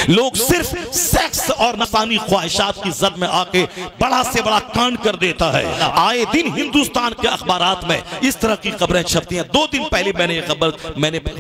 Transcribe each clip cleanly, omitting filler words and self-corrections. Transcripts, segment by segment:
लोग सिर्फ सेक्स और नफसानी ख्वाहिशात की जद में आके बड़ा से बड़ा कांड कर देता है। आए दिन हिंदुस्तान के अखबारात में इस तरह की खबरें छपती हैं। 2 दिन पहले मैंने ये खबर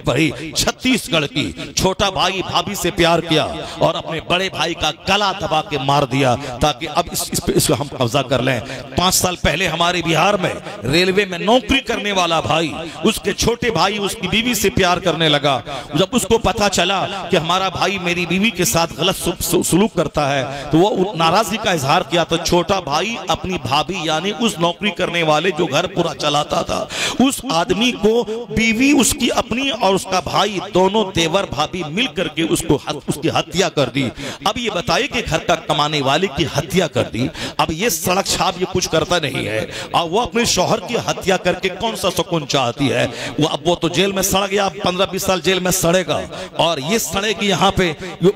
पढ़ी, छत्तीसगढ़ की। छोटा भाई भाभी से प्यार किया और अपने बड़े भाई का गला दबा के मार दिया ताकि अब इसको हम कब्जा कर लें। 5 साल पहले हमारे बिहार में रेलवे में नौकरी करने वाला भाई, उसके छोटे भाई उसकी बीवी से प्यार करने लगा। जब उसको पता चला कि हमारा भाई मेरी बीवी के साथ गलत सलूक करता है तो वो नाराजगी का इजहार किया। तो छोटा भाई अपनी भाभी यानी उस नौकरी करने वाले जो घर पूरा चलाता था उस आदमी को, बीवी उसकी अपनी और उसका भाई दोनों देवर भाभी मिल करके उसकी हत्या कर दी। अब ये बताइए कि घर का कमाने वाले की हत्या कर दी। अब ये सड़क छाप ये कुछ करता नहीं है और वो अपने शौहर की हत्या करके कौन सा सुकून चाहती है। वो तो जेल में सड़ गया, 15-20 साल जेल में सड़ेगा और ये सड़ेगी यहाँ पे,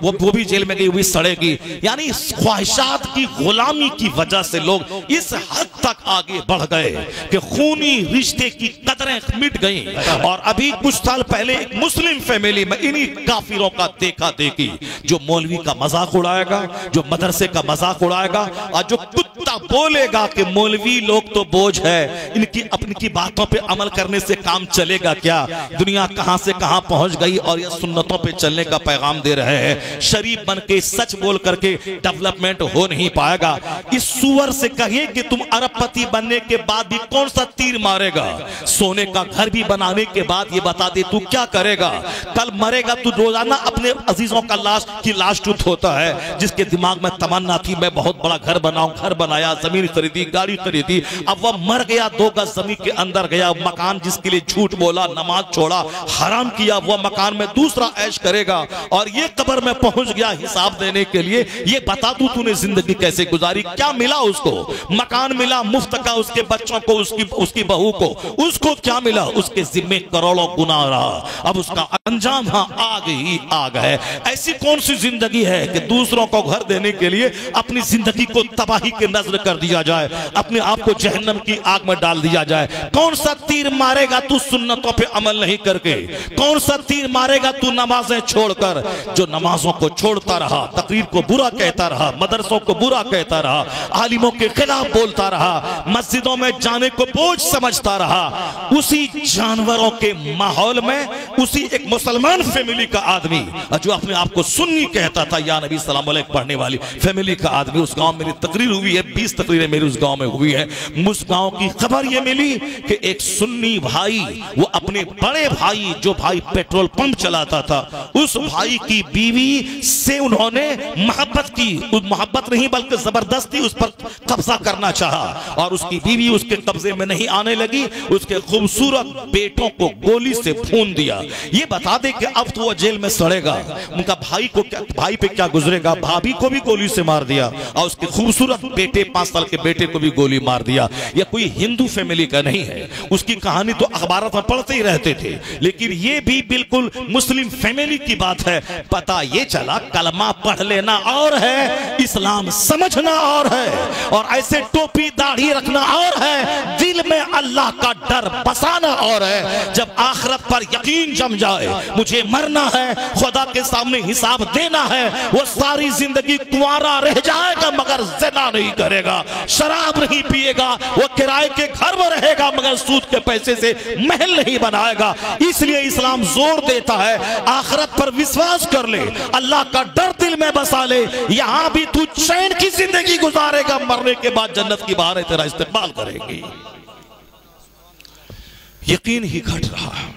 वो भी जेल में गई, वो भी सड़ेगी। यानी ख्वाहिशात की गुलामी की वजह से लोग इस हद तक आगे बढ़ गए कि खूनी रिश्ते की कदरें मिट गई। और अभी कुछ साल पहले एक मुस्लिम फैमिली में इन्हीं काफिरों का देखा देखी, जो मौलवी का मजाक उड़ाएगा, जो मदरसे का मजाक उड़ाएगा और जो कुत्ता बोलेगा कि मौलवी लोग तो बोझ है, इनकी अपनी की बातों पे अमल करने से काम चलेगा क्या। दुनिया कहां से कहां पहुंच गई और ये सुन्नतों पे चलने का पैगाम दे रहे हैं। शरीफ बन के सच बोल करके डेवलपमेंट हो नहीं पाएगा। इस सुअर से कहिए कि तुम अरबपति बनने के बाद भी कौन सा तीर मारेगा, सोने का घर भी बनाने के बाद ये बता दे तू क्या करेगा। कल मरेगा तू रोजाना अपने अजीजों का लाश टूट होता है, जिसके दिमाग में तमन्ना थी मैं बहुत बड़ा घर बनाऊं, घर बनाया, जमीन खरीदी, गाड़ी खरीदी, अब वह मर गया, 2 गज जमीन के अंदर गया, मकान जिसके लिए झूठ बोला, नमाज छोड़ा, हराम किया, वह मकान में दूसरा ऐश करेगा और ये कब्र में पहुंच गया हिसाब देने के लिए। ये बता तू तूने जिंदगी कैसे गुजारी, क्या मिला उसको। मकान मिला मुफ्त का उसके बच्चों को, उसकी बहू को, उसको क्या मिला, उसके जिम्मे करोड़ों गुनाह रहा। अब उसका अंजाम आग ही आग है। ऐसी कौन सी जिंदगी है कि दूसरों को घर देने के लिए अपनी जिंदगी को तबाही के नजर कर दिया जाए, अपने आप को जहन्नम की आग में डाल दिया जाए। कौन सा तीर मारेगा तू सुन्नतों पे अमल नहीं करके, कौन सा तीर मारेगा तू नमाजें छोड़कर। जो नमाजों को छोड़ता रहा, तकरीर को बुरा कहता रहा, मदरसों को बुरा कहता रहा, आलिमों के खिलाफ बोलता रहा, मस्जिदों में जाने को बोझ समझता रहा, उसी जानवरों के माहौल में उसी एक मुसलमान फैमिली का आदमी जो अपने आप को सुन्नी कहता था, या नबी सल्लल्लाहु अलैहि वसल्लम पढ़ने वाली फैमिली का आदमी, उस गांव में मेरी तकरीर हुई है, 20 तकरीरें मेरी उस गांव में हुई है। उस गांव की खबर यह मिली कि एक सुन्नी भाई, वो अपने बड़े भाई जो भाई पेट्रोल पंप चलाता था, उस भाई की बीवी से उन्होंने मोहब्बत की, मोहब्बत नहीं बल्कि जबरदस्ती उस पर कब्जा करना चाहा और उसकी बीवी उसके कब्जे में नहीं आने लगी, उसके खूबसूरत बेटों को गोली से भून दिया। ये बता दे कि अब तो वो जेल में सड़ेगा। उनका भाई पे क्या गुजरेगा, भाभी को भी गोली से मार दिया और उसके खूबसूरत बेटे 5 साल के बेटे को भी गोली मार दिया। यह कोई हिंदू फैमिली का नहीं है, उसकी कहानी तो अखबारों में पढ़ते ही रहते थे, लेकिन ये भी बिल्कुल मुस्लिम फैमिली की बात है। पता ये चला कलमा पढ़ लेना और है, इस्लाम समझना और है, और ऐसे टोपी दाढ़ी रखना और है, दिल में अल्लाह का डर बसाना और है। जब आखिरत पर यकीन जम जाए, मुझे मरना है, खुदा के सामने हिसाब देना है, वो सारी जिंदगी कुंवारा रह जाएगा मगर ज़िना नहीं करेगा, शराब नहीं पिएगा, वो किराए के घर में रहेगा मगर सूद के पैसे से महल नहीं बनाएगा। इसलिए इस्लाम जोर देता है आखिरत पर विश्वास कर ले, अल्लाह का डर दिल में बसा ले, यहां भी तू चैन की जिंदगी गुजारेगा, मरने के बाद जन्नत की बहारें तेरा इस्तेमाल करेगी। यकीन ही घट रहा है,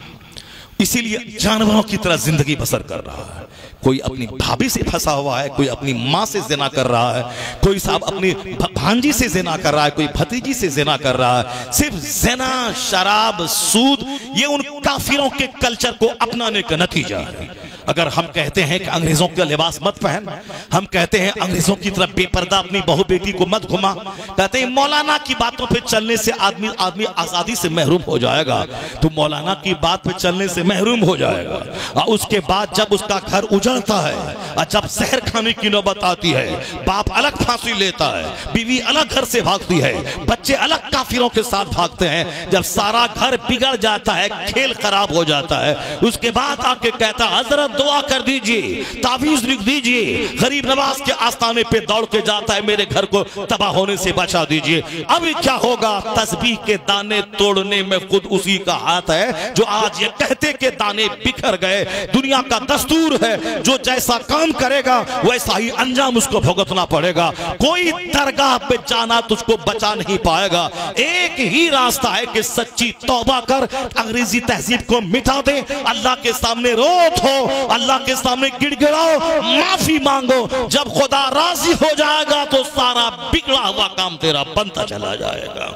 इसीलिए जानवरों की तरह जिंदगी बसर कर रहा है। कोई अपनी भाभी से फंसा हुआ है, कोई अपनी माँ से जिना कर रहा है, कोई साहब अपनी भांजी से जिना कर रहा है, कोई भतीजी से जिना कर रहा है। सिर्फ जिना, शराब, सूद, ये उन काफिरों के कल्चर को अपनाने का नतीजा है। अगर हम कहते हैं कि अंग्रेजों का लिबास मत पहन, हम कहते हैं अंग्रेजों की तरफ बेपर्दा अपनी बहू बेटी को मत घुमा, कहते हैं मौलाना की बातों पे चलने से आदमी आजादी से महरूम हो जाएगा, तो मौलाना की बात पे चलने से महरूम हो जाएगा। और उसके बाद जब उसका घर उजड़ता है और जब शहर खाने की नौबत आती है, बाप अलग फांसी लेता है, बीवी अलग घर से भागती है, बच्चे अलग काफिरों के साथ भागते हैं, जब सारा घर बिगड़ जाता है, खेल खराब हो जाता है, उसके बाद आके कहता हजरत दुआ कर दीजिए, तावीज लिख दीजिए। गरीब नवाज के आस्थाने पे दौड़ के जाता है, मेरे घर को तबाह होने से बचा दीजिए। अभी क्या होगा? तस्बीह के दाने तोड़ने में खुद उसी का हाथ है जो आज ये कहते के दाने बिखर गए। दुनिया का दस्तूर है, जो जैसा काम करेगा वैसा ही अंजाम उसको भुगतना पड़ेगा। कोई दरगाह पे जाना तुझको बचा नहीं पाएगा। एक ही रास्ता है कि सच्ची तौबा कर, अंग्रेजी तहजीब को मिटा दे, अल्लाह के सामने रो हो, अल्लाह के सामने गिड़गिड़ाओ, माफी मांगो। जब खुदा राजी हो जाएगा तो सारा बिगड़ा हुआ काम तेरा बनता चला जाएगा।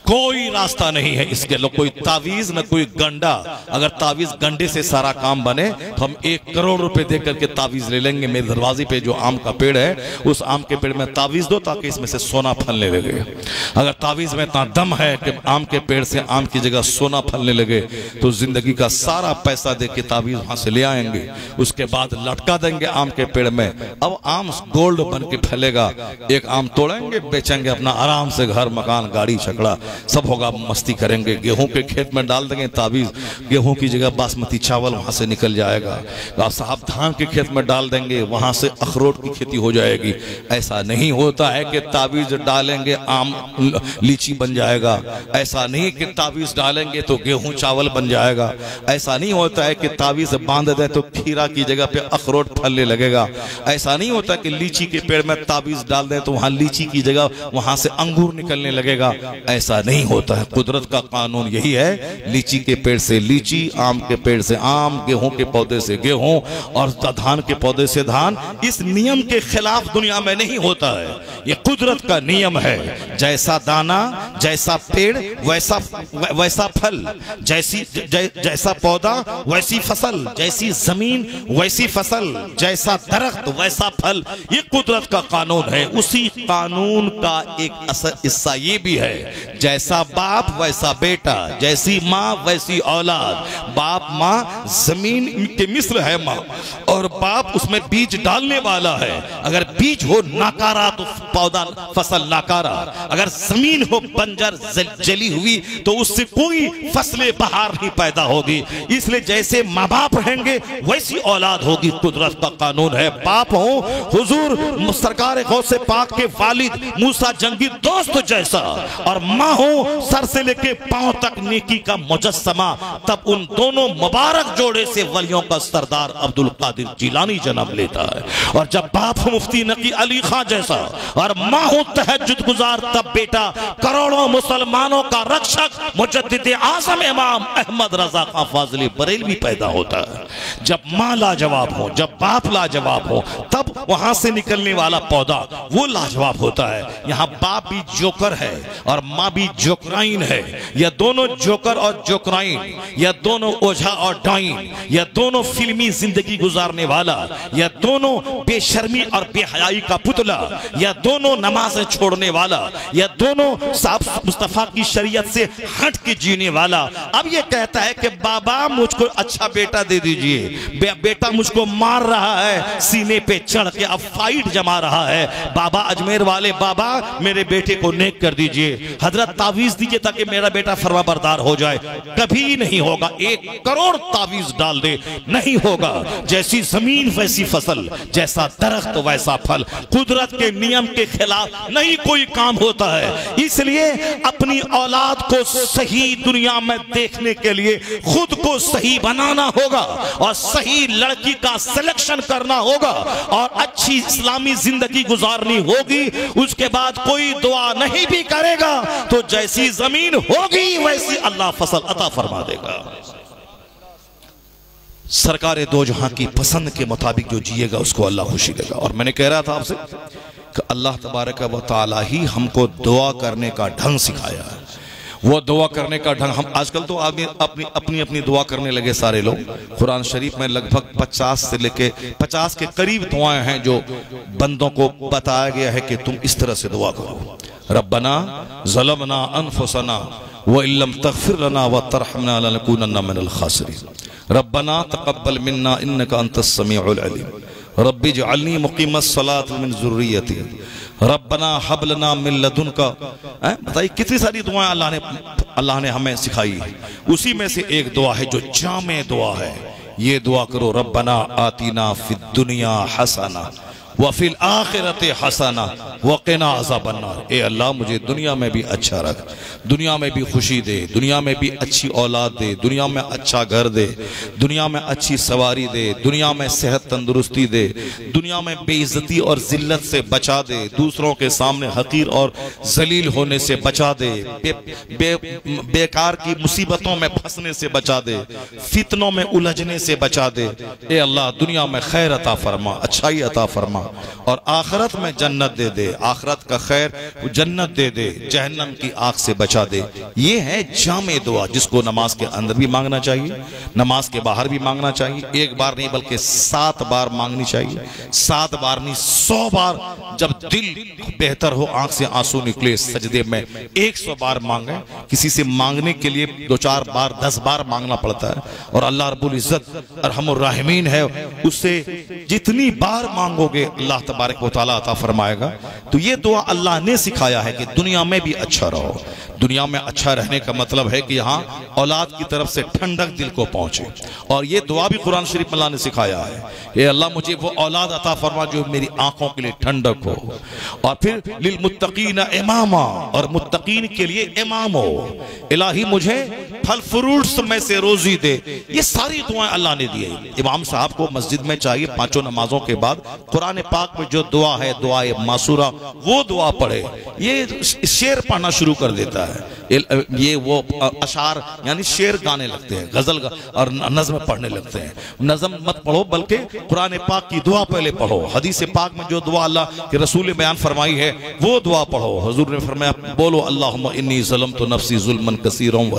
कोई रास्ता नहीं है इसके लिए, कोई तावीज न कोई गंडा। अगर तावीज गंडे से सारा काम बने तो हम 1 करोड़ रुपए दे करके तावीज ले लेंगे। मेरे दरवाजे पे जो आम का पेड़ है, उस आम के पेड़ में तावीज दो ताकि इसमें से सोना फलने लगे। अगर तावीज में इतना दम है कि आम के पेड़ से आम की जगह सोना फलने लगे तो जिंदगी का सारा पैसा दे के तावीज वहां से ले आएंगे, उसके बाद लटका देंगे आम के पेड़ में। अब आम गोल्ड बन के फैलेगा। एक आम तोड़ेंगे, बेचेंगे, अपना आराम से घर मकान गाड़ी छकड़ा सब होगा, मस्ती करेंगे। गेहूं के खेत में डाल देंगे तावीज, गेहूं की जगह बासमती चावल वहां से निकल जाएगा। साहब धान के खेत में डाल देंगे, वहां से अखरोट की खेती हो जाएगी। ऐसा नहीं होता है कि तावीज डालेंगे आम लीची बन जाएगा। ऐसा नहीं कि तावीज डालेंगे तो गेहूं चावल बन जाएगा। ऐसा नहीं होता है कि तावीज बांध दे तो खीरा की जगह पे अखरोट फलने लगेगा। ऐसा नहीं होता कि लीची के पेड़ में तावीज डाल दें तो वहां लीची की जगह वहां से अंगूर निकलने लगेगा। ऐसा नहीं होता है। कुदरत का कानून यही है, लीची के पेड़ से लीची, आम के पेड़ से आम, गेहूं के पौधे से गेहूं और धान के पौधे से धान। इस नियम के खिलाफ दुनिया में नहीं होता है, ये कुदरत का नियम है। जैसा दाना, जैसा पेड़ वैसा फल, जैसा पौधा वैसी फसल, जैसी जमीन वैसी फसल, जैसा दरख्त वैसा फल। ये कुदरत का कानून है। उसी कानून का एक असर हिस्सा ये भी है, जैसा बाप वैसा बेटा, जैसी माँ वैसी औलाद। बाप माँ जमीन के मिस्र है माँ, और बाप उसमें बीज डालने वाला है। अगर बीज हो नाकारा तो पौधा फसल नाकारा, अगर जमीन हो बंजर जली हुई तो उससे कोई फसलें बहार नहीं पैदा होगी। इसलिए जैसे माँ बाप रहेंगे वैसी औलाद होगी। कुदरत का कानून है। बाप हो हुजूर सरकार गौसे पाक के वालिद मूसा जंगी दोस्त जैसा, और माँ हो सर से लेके पांव तक नेकी का मुजस्समा, तब उन दोनों मुबारक जोड़े से वलियों का सरदार अब्दुल कादिर जिलानी जन्म लेता है। और जब बाप हो मुफ्ती नकी अली खां जैसा और माँ हो तहज्जुद गुजार, तब बेटा करोड़ों मुसलमानों का रक्षक मुजद्दिद आज़म इमाम अहमद रजा खां फाज़िली बरेलवी पैदा होता है। जब माँ लाजवाब हो, जब बाप लाजवाब हो, तब वहां से निकलने वाला पौधा वो लाजवाब होता है। यहाँ बाप भी जोकर है और माँ भी जोकराइन है। यह दोनों जोकर और जोकराइन, यह दोनों ओझा और डाइन, यह दोनों फिल्मी जिंदगी गुजारने वाला, यह दोनों बेशर्मी और बेहयाई का पुतला, यह दोनों नमाज़ें छोड़ने वाला, यह दोनों साहब मुस्तफा की शरीयत से हट के जीने वाला। अब यह कहता है कि बाबा मुझको अच्छा बेटा दे दीजिए, बेटा मुझको मार रहा है सीने पे चढ़ के, अब फाइट जमा रहा है। बाबा अजमेर वाले बाबा मेरे बेटे को नेक कर दीजिए, हजरत तावीज दीजिए ताकि मेरा बेटा फरमाबरदार हो जाए। कभी नहीं होगा। 1 करोड़ तावीज डाल दे, नहीं होगा। जैसी जमीन वैसी फसल, जैसा दरख्त वैसा फल। कुदरत के नियम के खिलाफ नहीं कोई काम होता है। इसलिए अपनी औलाद को सही दुनिया में देखने के लिए खुद को सही बनाना होगा और सही लड़की का सिलेक्शन करना होगा और अच्छी इस्लामी जिंदगी गुजारनी होगी। उसके बाद कोई दुआ नहीं भी करेगा तो जैसी जमीन होगी वैसी अल्लाह फसल अता फरमा देगा। सरकार दो जहां की पसंद के मुताबिक जो जिएगा उसको अल्लाह खुशी देगा। और मैंने कह रहा था आपसे कि अल्लाह तबारक व तआला ही हमको दुआ करने का ढंग सिखाया है। वो दुआ करने का ढंग, हम आजकल तो आदमी अपनी अपनी दुआ करने लगे सारे लोग। कुरान शरीफ में लगभग 50 से लेके 50 के करीब दुआएं हैं जो बंदों को बताया गया है कि तुम इस तरह से दुआ करो। रब्बना ज़लमना अनफुसना व इल्लम तग़फिर लना व तरहमना लनकूनन्ना मिनल खासिरीन। रब्बना तक़ब्बल मिन्ना इन्नका अंतस समीउल अलीम। रब्बी जअलनी मुक़ीमस सलात मिन ज़ुर्रियती। रब्बना हब लना मिन लदुनका। बताइए कितनी सारी दुआएं अल्लाह ने हमें सिखाई है। उसी में से एक दुआ है जो जामे दुआ है, ये दुआ करो, रब्बना आतीना फिद दुनिया हसना व फिल आखिरते हसना वक़िना अज़ाबन्नार। ए अल्लाह मुझे दुनिया में भी अच्छा रख, दुनिया में भी खुशी दे, दुनिया में भी अच्छी औलाद दे, दुनिया में अच्छा घर दे, दुनिया में अच्छी सवारी दे, दुनिया में सेहत तंदुरुस्ती दे, दुनिया में बेइज्जती और जिल्लत से बचा दे, दूसरों के सामने हकीर और जलील होने से बचा दे, बेकार की मुसीबतों में फंसने से बचा दे, फितनों में उलझने से बचा दे। ए अल्लाह दुनिया में खैर अता फरमा, अच्छाई अता फरमा, और आखिरत में जन्नत दे दे, आखिरत का खैर जन्नत दे दे, जहन्नम की आग से बचा दे। ये है जामे दुआ जिसको नमाज के अंदर भी मांगना चाहिए, नमाज के बाहर भी मांगना चाहिए। एक बार नहीं बल्कि 7 बार मांगनी चाहिए, 7 बार नहीं 100 बार। जब दिल बेहतर हो, आंख से आंसू निकले, सजदे में 100 बार मांगे। किसी से मांगने के लिए 2-4 बार 10 बार मांगना पड़ता है, और अल्लाह रब्बुल इज्जत अरहमुर राहिमीन है, उससे जितनी बार मांगोगे अल्लाह तबारक व तआला अता फरमाएगा। तो ये दुआ अल्लाह ने सिखाया है कि दुनिया में भी अच्छा रहो। दुनिया में अच्छा रहने का मतलब है कि यहाँ औलाद की तरफ से ठंडक दिल को पहुंचे, और ये दुआ भी कुरान शरीफ में अल्लाह ने सिखाया है, ये अल्लाह मुझे वो औलाद अता फरमा जो मेरी आंखों के लिए ठंडक हो, और फिर लिल मुत्तकीन इमामा, और मुत्तकीन के लिए इमाम हो। इलाही मुझे फल फ्रूट्स में से रोजी दे। ये सारी दुआएं अल्लाह ने दी है। इमाम साहब को मस्जिद में चाहिए 5 नमाजों के बाद कुरान पाक में जो दुआ है, दुआए मासूरा, वो दुआ पढ़े। ये शेर पढ़ना शुरू कर देता है, ये वो अशार यानी शेर गाने लगते हैं, गजल और नज़्म पढ़ने लगते हैं। नज़्म मत पढ़ो बल्कि कुरान पाक की दुआ पहले पढ़ो। हदीस पाक में जो दुआ अल्लाह के रसूल ने बयान फरमाई है वो दुआ पढ़ो। हुजूर ने फरमाया, बोलो अल्लाहुम्मा इन्नी ज़लमतु नफ्सी ज़ुल्मन कसीरन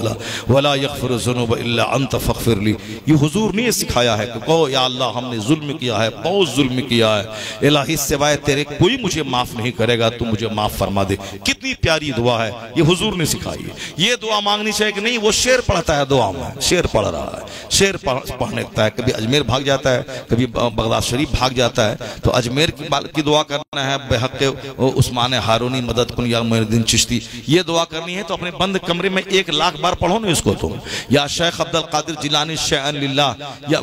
वला यग़फिरु ज़ुनूब इल्ला अंत फ़ग़फ़िर ली। ये हुजूर ने सिखाया है कि कहो या अल्लाह हमने जुल्म किया है, बहुत जुल्म किया है, इलाही सिवाय तेरे कोई मुझे माफ नहीं करेगा, तू मुझे माफ फरमा दे। कितनी प्यारी दुआ है, ये हुजूर ने सिखाई। ये दुआ मांगनी चाहिए कि नहीं। वो शेर पढ़ता है, दुआ में शेर पढ़ रहा है, शेर पढ़ने लगता है, कभी अजमेर भाग जाता है, कभी बगदाद शरीफ भाग जाता है। तो अजमेर की दुआ करना है, बेहक उस्मान हारूनी मदद कुन या मुइनुद्दीन चिश्ती, ये दुआ करनी है तो अपने बंद कमरे में 1 लाख बार पढ़ो ना इसको तुम। या शेख अब्दुल कादिर जिलानी शैअन लिल्लाह या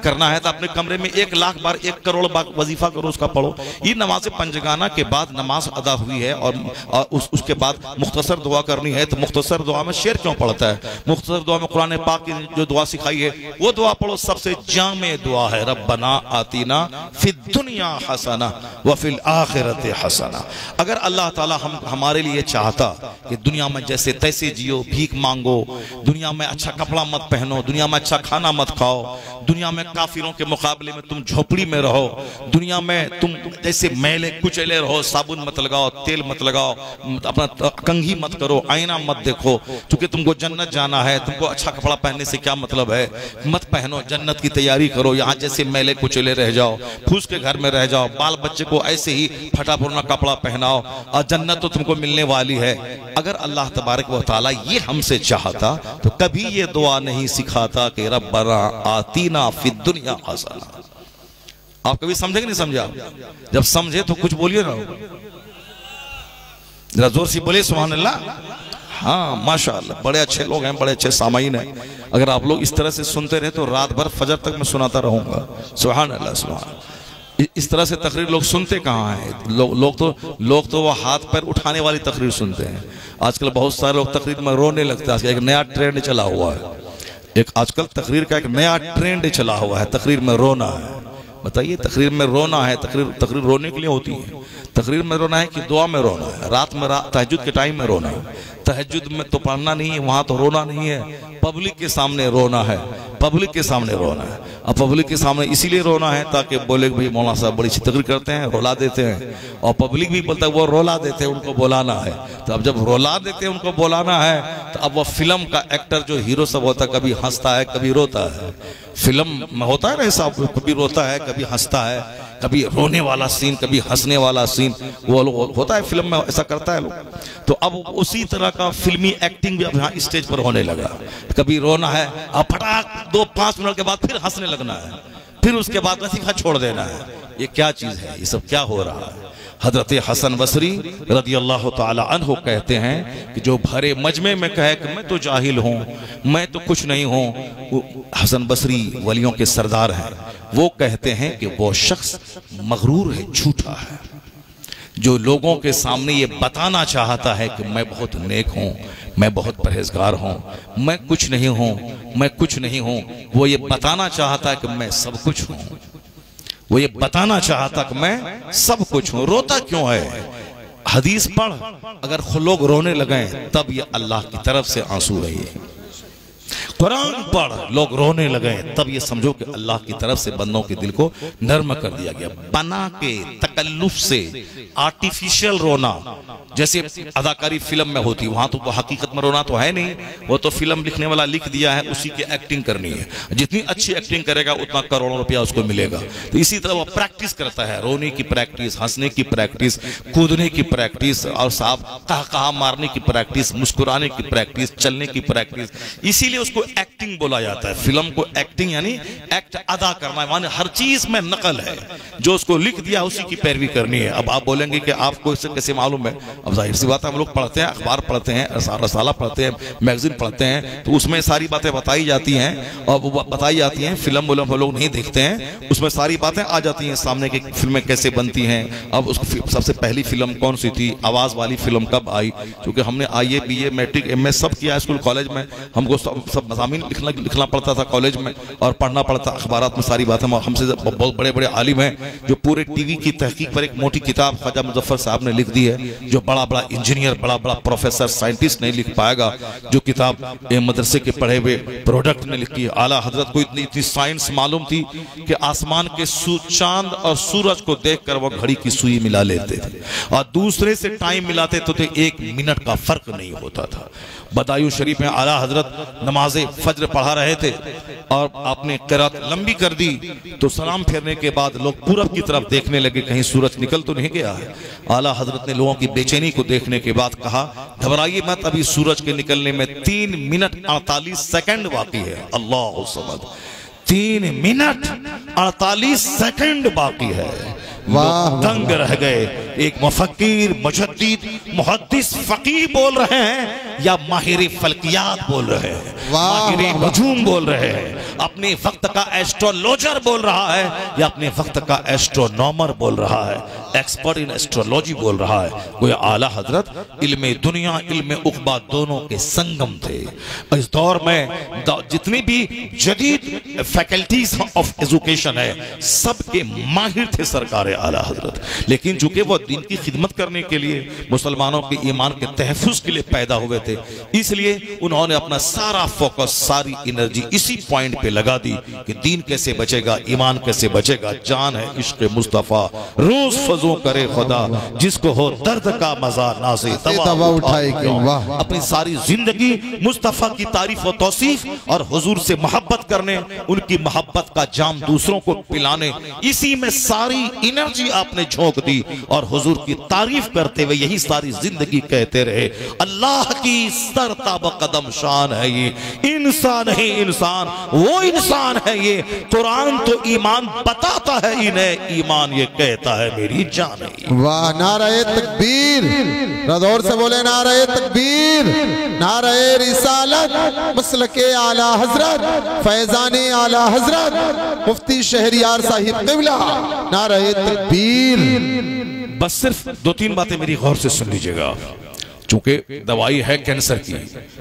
करना है तो अपने कमरे में 1 लाख बार 1 करोड़ बार वजीफा करो, उसका पढ़ो। ये नमाज पंजगाना के बाद नमाज अदा हुई है, और उसके बाद मुख्तसर दुआ करनी है। तो मुख्तसर दुआ में शेर क्यों पढ़ता है? मुख्तसर दुआ में कुरान पाक की जो दुआ सिखाई है वो दुआ पढ़ो। सबसे जामे दुआ है रब्बना आतीना फिद दुनिया हसना व फिल आखिरते हसना। अगर अल्लाह ताला हमारे लिए चाहता कि दुनिया में जैसे तैसे जियो, भीख मांगो, दुनिया में अच्छा कपड़ा मत पहनो, दुनिया में अच्छा खाना मत खाओ, दुनिया में काफिरों के मुकाबले में तुम झोपड़ी में रहो, दुनिया में तुम जैसे मैले कुचले रहो, साबुन मत लगाओ, तेल मत लगाओ, अपना कंघी मत करो, आईना मत देखो, क्योंकि तुमको जन्नत जाना है। तुमको अच्छा कपड़ा पहनने से क्या मतलब है? मत पहनो, जन्नत की तैयारी करो। यहाँ जैसे मैले कुचले रह जाओ, फूस के घर में रह जाओ, बाल बच्चे को ऐसे ही फटा पुराना कपड़ा पहनाओ, और जन्नत तो तुमको मिलने वाली है। अगर अल्लाह तबारक व तआला ये हमसे चाहता तो कभी ये दुआ नहीं सिखाता कि रब्बना आतीना फिद दुनिया हसना। आप कभी समझे कि नहीं समझा? जब समझे तो कुछ बोलिए ना, जरा जोर से बोले सुभान अल्लाह। हाँ माशाअल्लाह, बड़े अच्छे लोग हैं, बड़े अच्छे सामाईन हैं। अगर आप लोग इस तरह से सुनते रहे तो रात भर फजर तक मैं सुनाता रहूंगा। सुभान अल्लाह सुभान। इस तरह से तकरीर लोग सुनते कहाँ हैं? लोग तो वो हाथ पैर उठाने वाली तकरीर सुनते हैं। आजकल बहुत सारे लोग तकरीर में रोने लगते हैं। एक नया ट्रेंड चला हुआ है, एक आजकल तकरीर का एक नया ट्रेंड चला हुआ है, तकरीर में रोना है। बताइए, तकरीर में रोना है? तकरीर रोने के लिए होती है? तकरीर में रोना है कि दुआ में रोना है? रात में तहज्जुद के टाइम में रोना है? तहज्जुद में तो पढ़ना नहीं है, वहां तो रोना नहीं है, पब्लिक के सामने रोना है, पब्लिक के सामने रोना है। अब पब्लिक के सामने इसीलिए रोना है ताकि बोले भाई मौलाना साहब बड़ी अच्छी तकरीर करते हैं, रुला देते हैं, और पब्लिक भी बोलता है वो रुला देते हैं, उनको बुलाना है। तो अब जब रुला देते हैं, उनको बुलाना है, तो अब वो फिल्म का एक्टर जो हीरो सब होता है, कभी हंसता है कभी रोता है। फिल्म में होता है ना ऐसा, कभी रोता है कभी हंसता है, कभी रोने वाला सीन कभी हंसने वाला सीन, वो होता है फिल्म में, ऐसा करता है लोग। तो अब उसी तरह का फिल्मी एक्टिंग भी अब यहाँ स्टेज पर होने लगा। कभी रोना है, अब फटाक 2-5 मिनट के बाद फिर हंसने लगना है। फिर उसके बाद वजीफा छोड़ देना है। ये क्या चीज है, ये सब क्या हो रहा है? हजरत हसन बसरी रदी अल्लाह ताला अन्हु कहते हैं कि जो भरे मजमे में कहे कि मैं तो जाहिल हूँ, मैं तो कुछ नहीं हूँ, हसन बसरी वलियों के सरदार हैं, वो कहते हैं कि वो शख्स मगरूर है, झूठा है, जो लोगों के सामने ये बताना चाहता है कि मैं बहुत नेक हूँ, मैं बहुत परहेजगार हूँ, मैं कुछ नहीं हूँ, मैं कुछ नहीं हूँ, वो ये बताना चाहता है कि मैं सब कुछ हूँ, वो ये बताना चाहता कि मैं सब कुछ हूँ। रोता क्यों है? हदीस पढ़, अगर लोग रोने लगे तब ये अल्लाह की तरफ से आंसू है। ये कुरान पढ़, लोग रोने लगे तब ये समझो कि अल्लाह की तरफ से बंदों के दिल को नर्म कर दिया गया। बना के तकल्लुफ से आर्टिफिशियल रोना, जैसे अदाकारी फिल्म में होती, वहां तो वो हकीकत में रोना तो है नहीं, वो तो फिल्म लिखने वाला लिख दिया है, उसी की एक्टिंग करनी है, जितनी अच्छी एक्टिंग करेगा उतना करोड़ों रुपया उसको मिलेगा। तो इसी तरह वो प्रैक्टिस करता है, रोने की प्रैक्टिस, हंसने की प्रैक्टिस, कूदने की प्रैक्टिस, और साहब कहा मारने की प्रैक्टिस, मुस्कुराने की प्रैक्टिस, चलने की प्रैक्टिस। इसीलिए उसको एक्टिंग बोला जाता है। फिल्म को एक्टिंग यानी एक्ट अदा करना, माने हर चीज में नकल है, जो उसको लिख दिया उसी की पैरवी करनी है। अब आप बोलेंगे कि आपको इससे कैसे मालूम है? अब जाहिर सी बात है, हम लोग पढ़ते हैं, अखबार पढ़ते हैं, रसाला पढ़ते हैं, मैगजीन पढ़ते हैं, तो उसमें सारी बातें बताई जाती हैं और वो बताई जाती हैं। फिल्म वो लोग नहीं देखते हैं, उसमें सारी बातें आ जाती हैं सामने की फिल्में कैसे बनती हैं। अब सबसे पहली फिल्म कौन सी थी, आवाज वाली फिल्म कब आई? क्योंकि हमने IA BA मैट्रिक MA सब किया स्कूल कॉलेज में, हमको सब मज़ामीन लिखना पड़ता था कॉलेज में और पढ़ना पड़ता, अखबारात में सारी बातें। हमसे बहुत बड़े बड़े आलिम हैं जो पूरे टीवी की तहकीक पर एक मोटी किताब ख्वाजा मुजफ्फर साहब ने लिख दी है, जो बड़ा बड़ा इंजीनियर, बड़ा बड़ा प्रोफेसर, साइंटिस्ट नहीं लिख पाएगा, जो किताब मदरसे के पढ़े हुए प्रोडक्ट ने लिखी है। आला हजरत को इतनी साइंस मालूम थी कि आसमान के चांद और सूरज को देखकर वो घड़ी की सुई मिला लेते थे और दूसरे से टाइम मिलाते तो 1 मिनट का फर्क नहीं होता था। बदायूं शरीफ में आला हजरत नमाज़े फज्र पढ़ा रहे थे और आपने क़िरात लंबी कर दी, तो सलाम फेरने के बाद लोग पूरब की तरफ देखने लगे कहीं सूरज निकल तो नहीं गया है। आला हजरत ने लोगों की बेचैनी को देखने के बाद कहा, घबराइए मत, अभी सूरज के निकलने में 3 मिनट 48 सेकंड बाकी है। अल्लाह समद, 3 मिनट 48 सेकंड बाकी है। दंग रह गए। एक मुफक्किर, मुजद्दिद, मुहद्दिस, फकीह बोल रहे हैं या माहिर फल्कियात बोल रहे हैं, माहिर नजूम बोल रहे हैं, अपने वक्त का एस्ट्रोलॉजर बोल रहा है या अपने वक्त का एस्ट्रोनॉमर बोल रहा है, एक्सपर्ट इन एस्ट्रोलॉजी बोल रहा है। वो आला हजरत इल्मे दुनिया इल्मे उक़बा दोनों के संगम थे। इस दौर में जितनी भी जदीद फैकल्टीज ऑफ एजुकेशन है सबके माहिर थे सरकार आला हजरत। लेकिन चूंकि वो दीन की खिदमत करने के लिए, मुसलमानों के ईमान के तहफ़्फ़ुज़ के लिए पैदा हुए थे, इसलिए उन्होंने अपना सारा फोकस, सारी एनर्जी इसी पॉइंट पे लगा दी कि दीन कैसे बचेगा, ईमान कैसे बचेगा। जान है इश्क़ मुस्तफ़ा, रोज फजो करे खुदा, जिसको हो दर्द का मजा नाज़े दवा उठाए। अपनी सारी जिंदगी मुस्तफ़ा की तारीफ और तौसीफ और हुजूर से मोहब्बत करने, उनकी मोहब्बत का जाम दूसरों को पिलाने, इसी में सारी एनर्जी आपने झोंक दी और हुजूर की तारीफ करते हुए यही सारी जिंदगी कहते रहे, अल्लाह की सरताब कदम शान है ये, इंसान ही इंसान, वो इंसान है ये। कुरान तो ईमान बताता है इन्हें, ईमान ये कहता है मेरी जान है। वाह, नारे तकबीर, रदौर से बोले नारे तकबीर, नारे रिसालत, मसलके आला हजरत, फैजाने आला हजरत, मुफ्ती शहरियार साहिब क़िबला, नारे तकबीर। बस सिर्फ 2-3 बातें मेरी गौर से सुन लीजिएगा। चूंकि दवाई है कैंसर की,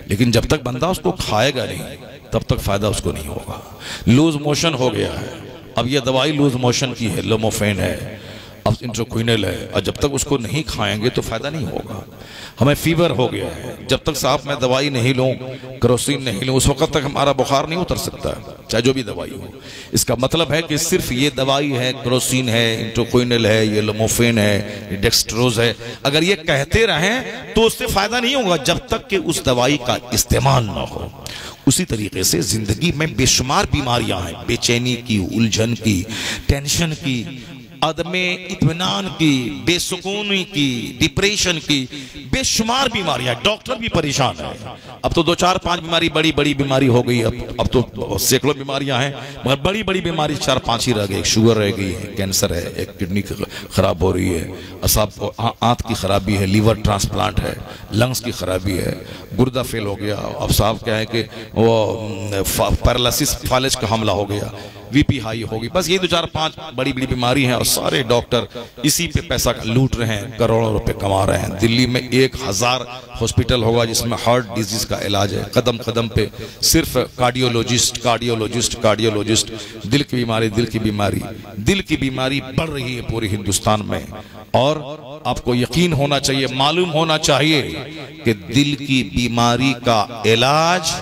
लेकिन जब तक बंदा उसको खाएगा नहीं तब तक फायदा उसको नहीं होगा। लूज मोशन हो गया है, अब ये दवाई लूज मोशन की है, लोमोफेन है, अब इंट्रोक्विनल है, और जब तक उसको नहीं खाएंगे तो फायदा नहीं होगा। हमें फीवर हो गया है, जब तक साहब मैं दवाई नहीं लूँ, केरोसिन नहीं लूँ, उस वक्त तक हमारा बुखार नहीं उतर सकता, चाहे जो भी दवाई हो। इसका मतलब है कि सिर्फ ये दवाई है, केरोसिन है, इंट्रोक्विनल है, ये लोमोफेन है, डेक्सट्रोज है, अगर ये कहते रहें तो उससे फायदा नहीं होगा जब तक कि उस दवाई का इस्तेमाल ना हो। उसी तरीके से जिंदगी में बेशुमार बीमारियां हैं, बेचैनी की, उलझन की, टेंशन की, अदमे इत्मीनान की, बेसुकूनी की, डिप्रेशन की बेशुमार बीमारियां, डॉक्टर भी परेशान है। अब तो 2-4-5 बीमारी बड़ी बड़ी बीमारी हो गई, अब तो सैकड़ों बीमारियां हैं, मगर बड़ी बड़ी बीमारी 4-5 ही रह गई। एक शुगर रह गई है, कैंसर है, एक किडनी खराब हो रही है, असाब आंत की खराबी है, लीवर ट्रांसप्लांट है, लंग्स की खराबी है, गुर्दा फेल हो गया, अब साहब क्या है कि वो पैरालिसिस फालिज का हमला हो गया, वीपी हाई होगी। बस ये 2-4-5 बड़ी बड़ी बीमारी हैं और सारे डॉक्टर इसी पे पैसा लूट रहे हैं, करोड़ों रुपए कमा रहे हैं। दिल्ली में 1000 हॉस्पिटल होगा जिसमें हार्ट डिजीज का इलाज है, कदम कदम पे सिर्फ कार्डियोलॉजिस्ट कार्डियोलॉजिस्ट कार्डियोलॉजिस्ट। दिल की बीमारी दिल की बीमारी दिल की बीमारी बढ़ रही है पूरे हिंदुस्तान में। और आपको यकीन होना चाहिए, मालूम होना चाहिए कि दिल की बीमारी का इलाज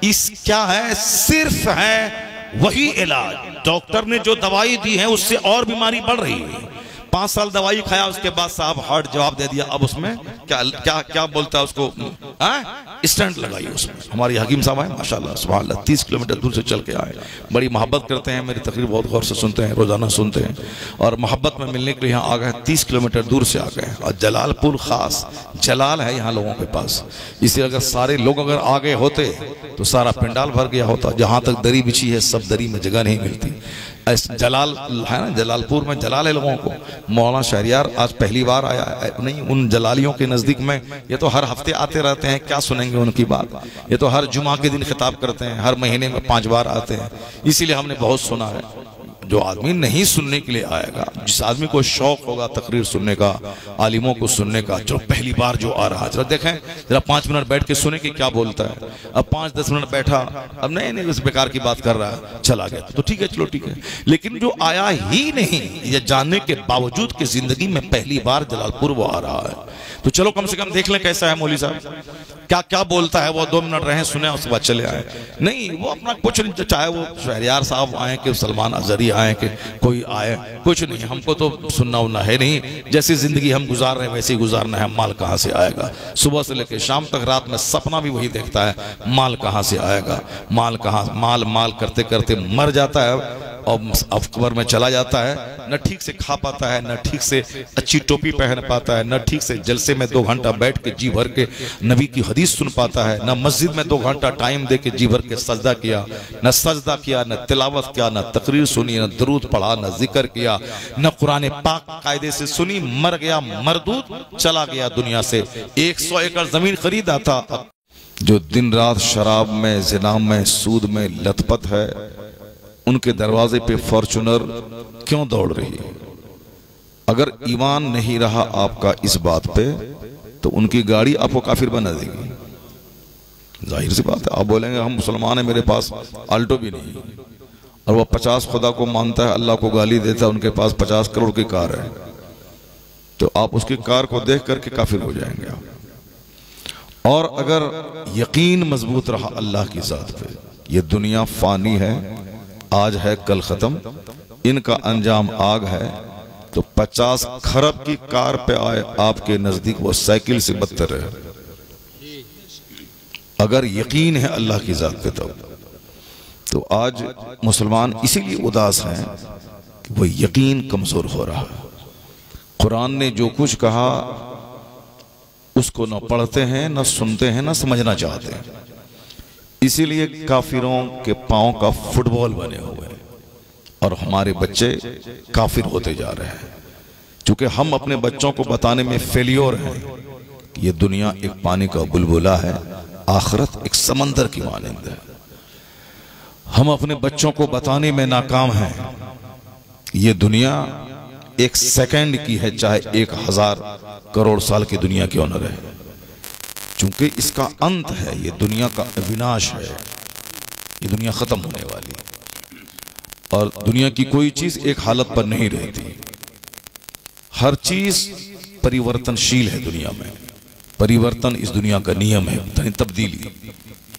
क्या है? सिर्फ है वही इलाज। डॉक्टर ने जो दवाई दी है उससे और बीमारी बढ़ रही है। 5 साल दवाई खाया, उसके बाद साहब हार्ट जवाब दे दिया, अब उसमें क्या क्या क्या बोलता है उसको, स्टंट लगाई उसमें। हमारी हकीम साहब है माशाल्लाह सुभान अल्लाह, 30 किलोमीटर दूर से चल के आए, बड़ी मोहब्बत करते हैं, मेरी तकरीर बहुत गौर से सुनते हैं, रोजाना सुनते हैं, और मोहब्बत में मिलने के लिए यहाँ आ गए, 30 किलोमीटर दूर से आ गए। और जलालपुर खास जलाल है यहाँ लोगों के पास, इसलिए अगर सारे लोग अगर आ गए होते तो सारा पंडाल भर गया होता। जहाँ तक दरी बिछी है सब दरी में जगह नहीं मिलती। जलाल है ना, जलालपुर में जलाल है लोगों को। मौलाना शहरियार आज पहली बार आया है, नहीं उन जलालियों के नजदीक में, ये तो हर हफ्ते आते रहते हैं, क्या सुनेंगे उनकी बात। ये तो हर जुमा के दिन खिताब करते हैं, हर महीने में 5 बार आते हैं, इसीलिए हमने बहुत सुना है। जो आदमी नहीं सुनने के लिए आएगा, जिस आदमी को शौक होगा तकरीर सुनने का, आलिमों को सुनने का, जो पहली बार जो आ रहा, जरा देखें, जरा 5 मिनट बैठ के सुने कि क्या बोलता है। अब 5-10 मिनट बैठा, अब नहीं उस बेकार की बात कर रहा है, चला गया तो ठीक है, चलो ठीक है। लेकिन जो आया ही नहीं, ये जानने के बावजूद कि जिंदगी में पहली बार जलालपुर वो आ रहा है, तो चलो कम से कम देख लें कैसा है मौलवी साहब, क्या क्या बोलता है वो। 2 मिनट रहे, सुने, उसके बाद चले आए। नहीं, वो अपना कुछ नहीं, चाहे वो शहरियार साहब आए कि सलमान अजहरी आए कि कोई आए, कुछ नहीं, हमको तो सुनना उन्ना है नहीं। जैसी जिंदगी हम गुजार रहे हैं वैसे ही गुजारना है। माल कहाँ से आएगा? सुबह से लेकर शाम तक रात में सपना भी वही देखता है, माल कहाँ से आएगा, माल कहाँ, माल माल करते करते मर जाता है और अब कब्र में चला जाता है। न ठीक से खा पाता है, न ठीक से अच्छी टोपी पहन पाता है, न ठीक से जलसे में 2 घंटा बैठ के जी भर के नबी की हदीस सुन पाता है, न मस्जिद में 2 घंटा टाइम दे के जी भर के सजदा किया, न सजदा किया, न तिलावत किया, न तकरीर सुनी, न दरूद पढ़ा, न जिक्र किया, न कुरान पाक कायदे से सुनी, मर गया मरदूद, चला गया दुनिया से। 100 एकड़ जमीन खरीदा था। जो दिन रात शराब में, जिना में, सूद में लथपथ है, उनके दरवाजे पे फॉर्चूनर क्यों दौड़ रही है? अगर ईमान नहीं रहा आपका इस बात पे तो उनकी गाड़ी आपको काफिर बना देगी। जाहिर सी बात है, आप बोलेंगे हम मुसलमान हैं, मेरे पास आल्टो भी नहीं, और वह 50 खुदा को मानता है, अल्लाह को गाली देता है, उनके पास 50 करोड़ की कार है, तो आप उसकी कार को देख करके काफिर हो जाएंगे आप। और अगर यकीन मजबूत रहा अल्लाह की जात पे, ये दुनिया फानी है, आज है कल खत्म, इनका अंजाम आग है, तो 50 खरब की कार पे आए आपके नजदीक, वो साइकिल से बदतर है। अगर यकीन है अल्लाह की जात पे तो आज मुसलमान इसीलिए उदास हैं कि वो यकीन कमजोर हो रहा है। कुरान ने जो कुछ कहा उसको न पढ़ते हैं, न सुनते हैं, न समझना चाहते हैं, इसीलिए काफिरों के पांव का फुटबॉल बने हुए हैं और हमारे बच्चे काफिर होते जा रहे हैं। क्योंकि हम अपने बच्चों को बताने में फेलियर हैं कि ये दुनिया एक पानी का बुलबुला है, आखिरत एक समंदर की मानंद है। हम अपने बच्चों को बताने में नाकाम हैं ये दुनिया एक सेकंड की है, चाहे 1000 करोड़ साल की दुनिया क्यों न रहे, क्योंकि इसका अंत है। ये दुनिया का विनाश है, ये दुनिया खत्म होने वाली है। और दुनिया की कोई चीज एक हालत पर नहीं रहती, हर चीज परिवर्तनशील है। दुनिया में परिवर्तन इस दुनिया का नियम है, यानी तब्दीली।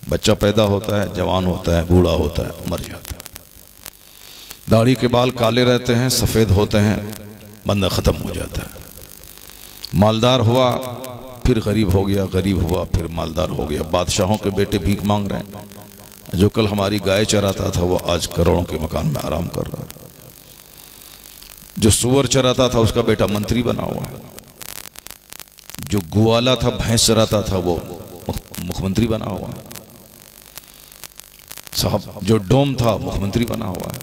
बच्चा पैदा होता है, जवान होता है, बूढ़ा होता है, मर जाता है। दाढ़ी के बाल काले रहते हैं, सफेद होते हैं, बंदा खत्म हो जाता है। मालदार हुआ फिर गरीब हो गया, गरीब हुआ फिर मालदार हो गया। बादशाहों के बेटे भीख मांग रहे हैं, जो कल हमारी गाय चराता था वो आज करोड़ों के मकान में आराम कर रहा है। जो सुअर चराता था उसका बेटा मंत्री बना हुआ है, जो ग्वाला था भैंस चराता था वो मुख्यमंत्री बना हुआ है साहब, जो डोम था मुख्यमंत्री बना हुआ है।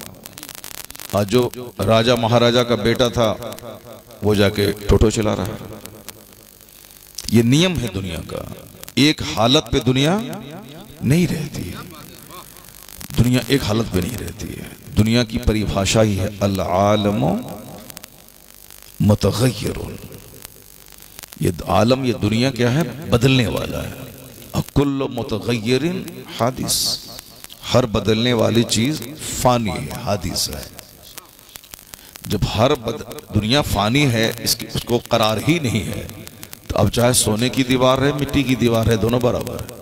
आज जो राजा महाराजा का बेटा था वो जाके टोटो चला रहा है। ये नियम है दुनिया का। एक हालत पे दुनिया नहीं रहती है, दुनिया एक हालत पे नहीं रहती है। दुनिया की परिभाषा ही है अल आलम मुतगय्यरुन। ये आलम, ये दुनिया क्या है? बदलने वाला है। अकुल्लु मुतगय्यरिन हादिस, हर बदलने वाली चीज फानी है, हादिस है। जब दुनिया फानी है, उसको करार ही नहीं है, तो अब चाहे सोने की दीवार है, मिट्टी की दीवार है, दोनों बराबर है।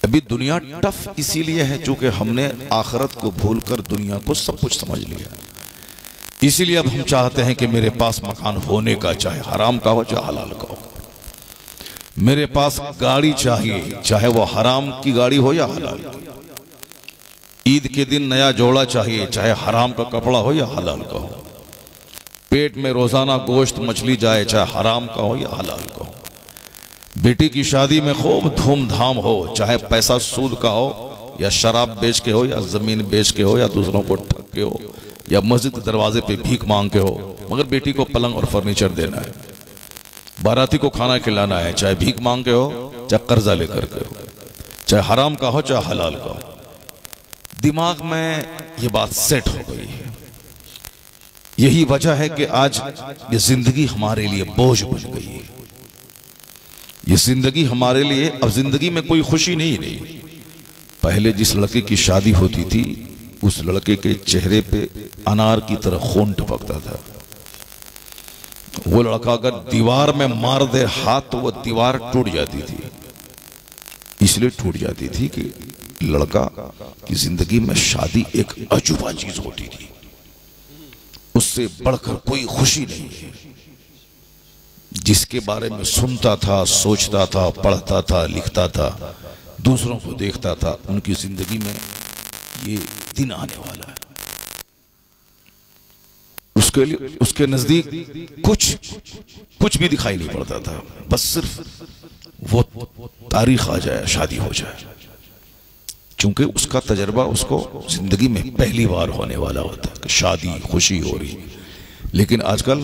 अभी दुनिया टफ इसीलिए है क्योंकि हमने आखिरत को भूलकर दुनिया को सब कुछ समझ लिया। इसीलिए अब हम चाहते हैं कि मेरे पास मकान होने का, चाहे हराम का हो चाहे हलाल का हो। मेरे पास गाड़ी चाहिए, चाहे वो हराम की गाड़ी हो या हलाल की। ईद के दिन नया जोड़ा चाहिए, चाहे हराम का कपड़ा हो या हलाल का हो। पेट में रोजाना गोश्त मछली जाए, चाहे हराम का हो या हलाल का हो। बेटी की शादी में खूब धूमधाम हो, चाहे पैसा सूद का हो या शराब बेच के हो या जमीन बेच के हो या दूसरों को ठग के हो या मस्जिद के दरवाजे पे भीख मांग के हो, मगर बेटी को पलंग और फर्नीचर देना है, बाराती को खाना खिलाना है, चाहे भीख मांग के हो चाहे कर्जा लेकर के हो, चाहे हराम का हो चाहे हलाल का हो। दिमाग में ये बात सेट हो गई है। यही वजह है कि आज ये जिंदगी हमारे लिए बोझ बन गई है। ये जिंदगी हमारे लिए, अब जिंदगी में कोई खुशी नहीं रही। पहले जिस लड़के की शादी होती थी उस लड़के के चेहरे पे अनार की तरह खून टपकता था। वो लड़का अगर दीवार में मार दे हाथ तो वो दीवार टूट जाती थी। इसलिए टूट जाती थी कि लड़का की जिंदगी में शादी एक अजूबा चीज होती थी, उससे बढ़कर कोई खुशी नहीं है। जिसके बारे में सुनता था, सोचता था, पढ़ता था, लिखता था, दूसरों को देखता था, उनकी जिंदगी में ये दिन आने वाला है। उसके लिए, उसके नजदीक कुछ भी दिखाई नहीं पड़ता था, बस सिर्फ वो तारीख आ जाए, शादी हो जाए, क्योंकि उसका तजर्बा उसको जिंदगी में पहली बार होने वाला होता है कि शादी, खुशी हो रही। लेकिन आजकल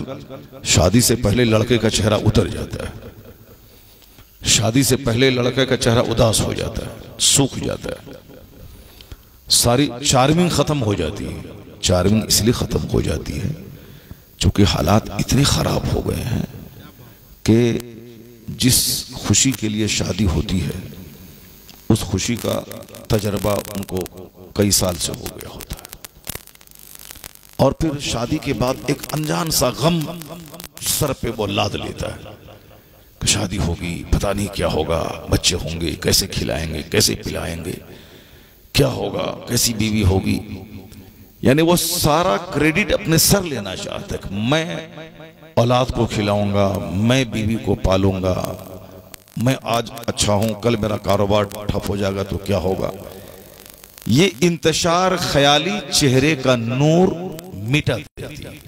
शादी से पहले लड़के का चेहरा उतर जाता है, शादी से पहले लड़के का चेहरा उदास हो जाता है, सूख जाता है, सारी चार्मिंग खत्म हो जाती है। चार्मिंग इसलिए खत्म हो जाती है क्योंकि हालात इतने खराब हो गए हैं कि जिस खुशी के लिए शादी होती है उस खुशी का तजर्बा उनको कई साल से हो गया होता है। और फिर शादी के बाद एक अनजान सा गम सर पे वो लाद लेता है कि शादी होगी, पता नहीं क्या होगा, बच्चे होंगे, कैसे खिलाएंगे, कैसे पिलाएंगे, क्या होगा, कैसी बीवी होगी। यानी वो सारा क्रेडिट अपने सर लेना चाहता है कि मैं औलाद को खिलाऊंगा, मैं बीवी को पालूंगा, मैं आज अच्छा हूं, कल मेरा कारोबार ठप हो जाएगा तो क्या होगा। ये इंतशार ख्याली चेहरे का नूर मिटा देती है।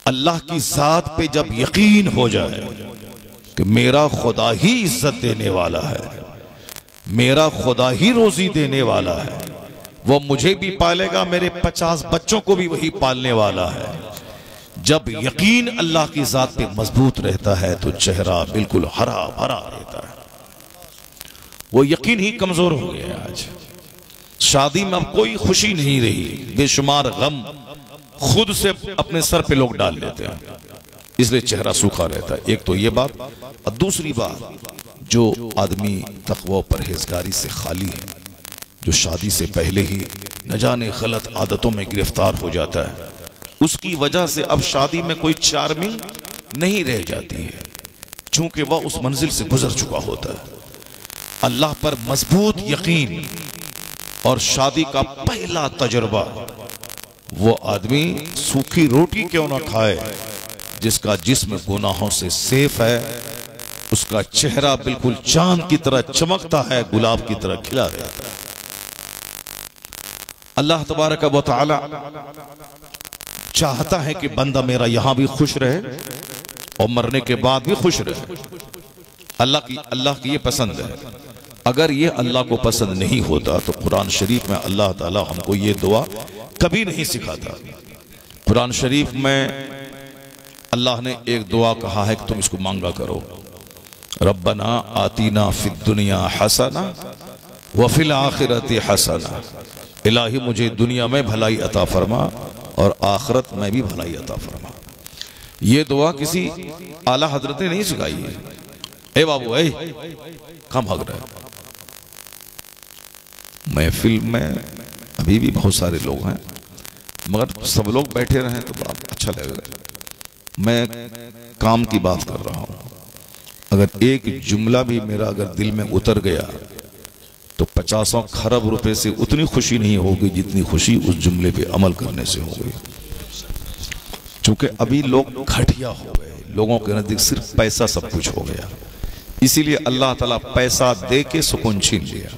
अल्लाह की जात पे जब यकीन हो जाए कि मेरा खुदा ही इज्जत देने वाला है, मेरा खुदा ही रोजी देने वाला है, वो मुझे भी पालेगा, मेरे 50 बच्चों को भी वही पालने वाला है। जब यकीन अल्लाह की जात पे मजबूत रहता है तो चेहरा बिल्कुल हरा भरा रहता है। वो यकीन ही कमजोर हो गया। आज शादी में अब कोई खुशी नहीं रही, बेशुमार गम खुद से अपने सर पे लोग डाल लेते हैं, इसलिए चेहरा सूखा रहता है। एक तो ये बात, और दूसरी बात, जो आदमी तक़वा परहेजगारी से खाली है, जो शादी से पहले ही न जाने गलत आदतों में गिरफ्तार हो जाता है, उसकी वजह से अब शादी में कोई चार्मिंग नहीं रह जाती है, चूंकि वह उस मंजिल से गुजर चुका होता है। अल्लाह पर मजबूत यकीन और शादी का पहला तजुर्बा, वो आदमी सूखी रोटी क्यों ना खाए, जिसका जिस्म गुनाहों से सेफ है, उसका चेहरा बिल्कुल चांद की तरह चमकता है, गुलाब की तरह खिला रहता है। अल्लाह तबारक व तआला चाहता है कि बंदा मेरा यहां भी खुश रहे और मरने के बाद भी खुश रहे। अल्लाह की ये पसंद है। अगर ये अल्लाह को पसंद नहीं होता तो कुरान शरीफ में अल्लाह ताला हमको ये दुआ कभी नहीं सिखाता। कुरान शरीफ में अल्लाह ने एक दुआ कहा है कि तुम इसको मांगा करो, रब्बना आतीना फिद दुनिया हसना व फिल आखिरति हसना। इलाही मुझे दुनिया में भलाई अता फरमा और आखिरत में भी भलाई अता फरमा। ये दुआ किसी आला हजरत ने नहीं सिखाई है। ए बाबू, ए कहाँ भाग रहा है? महफिल में अभी भी बहुत सारे लोग हैं, मगर सब लोग बैठे रहे तो बड़ा अच्छा लगेगा। मैं काम की बात कर रहा हूं। अगर एक जुमला भी मेरा अगर दिल में उतर गया तो 50 खरब रुपए से उतनी खुशी नहीं होगी जितनी खुशी उस जुमले पे अमल करने से होगी। क्योंकि अभी लोग घटिया हो गए, लोगों के नजदीक सिर्फ पैसा सब कुछ हो गया, इसीलिए अल्लाह ताला पैसा दे के सुकून छीन लिया।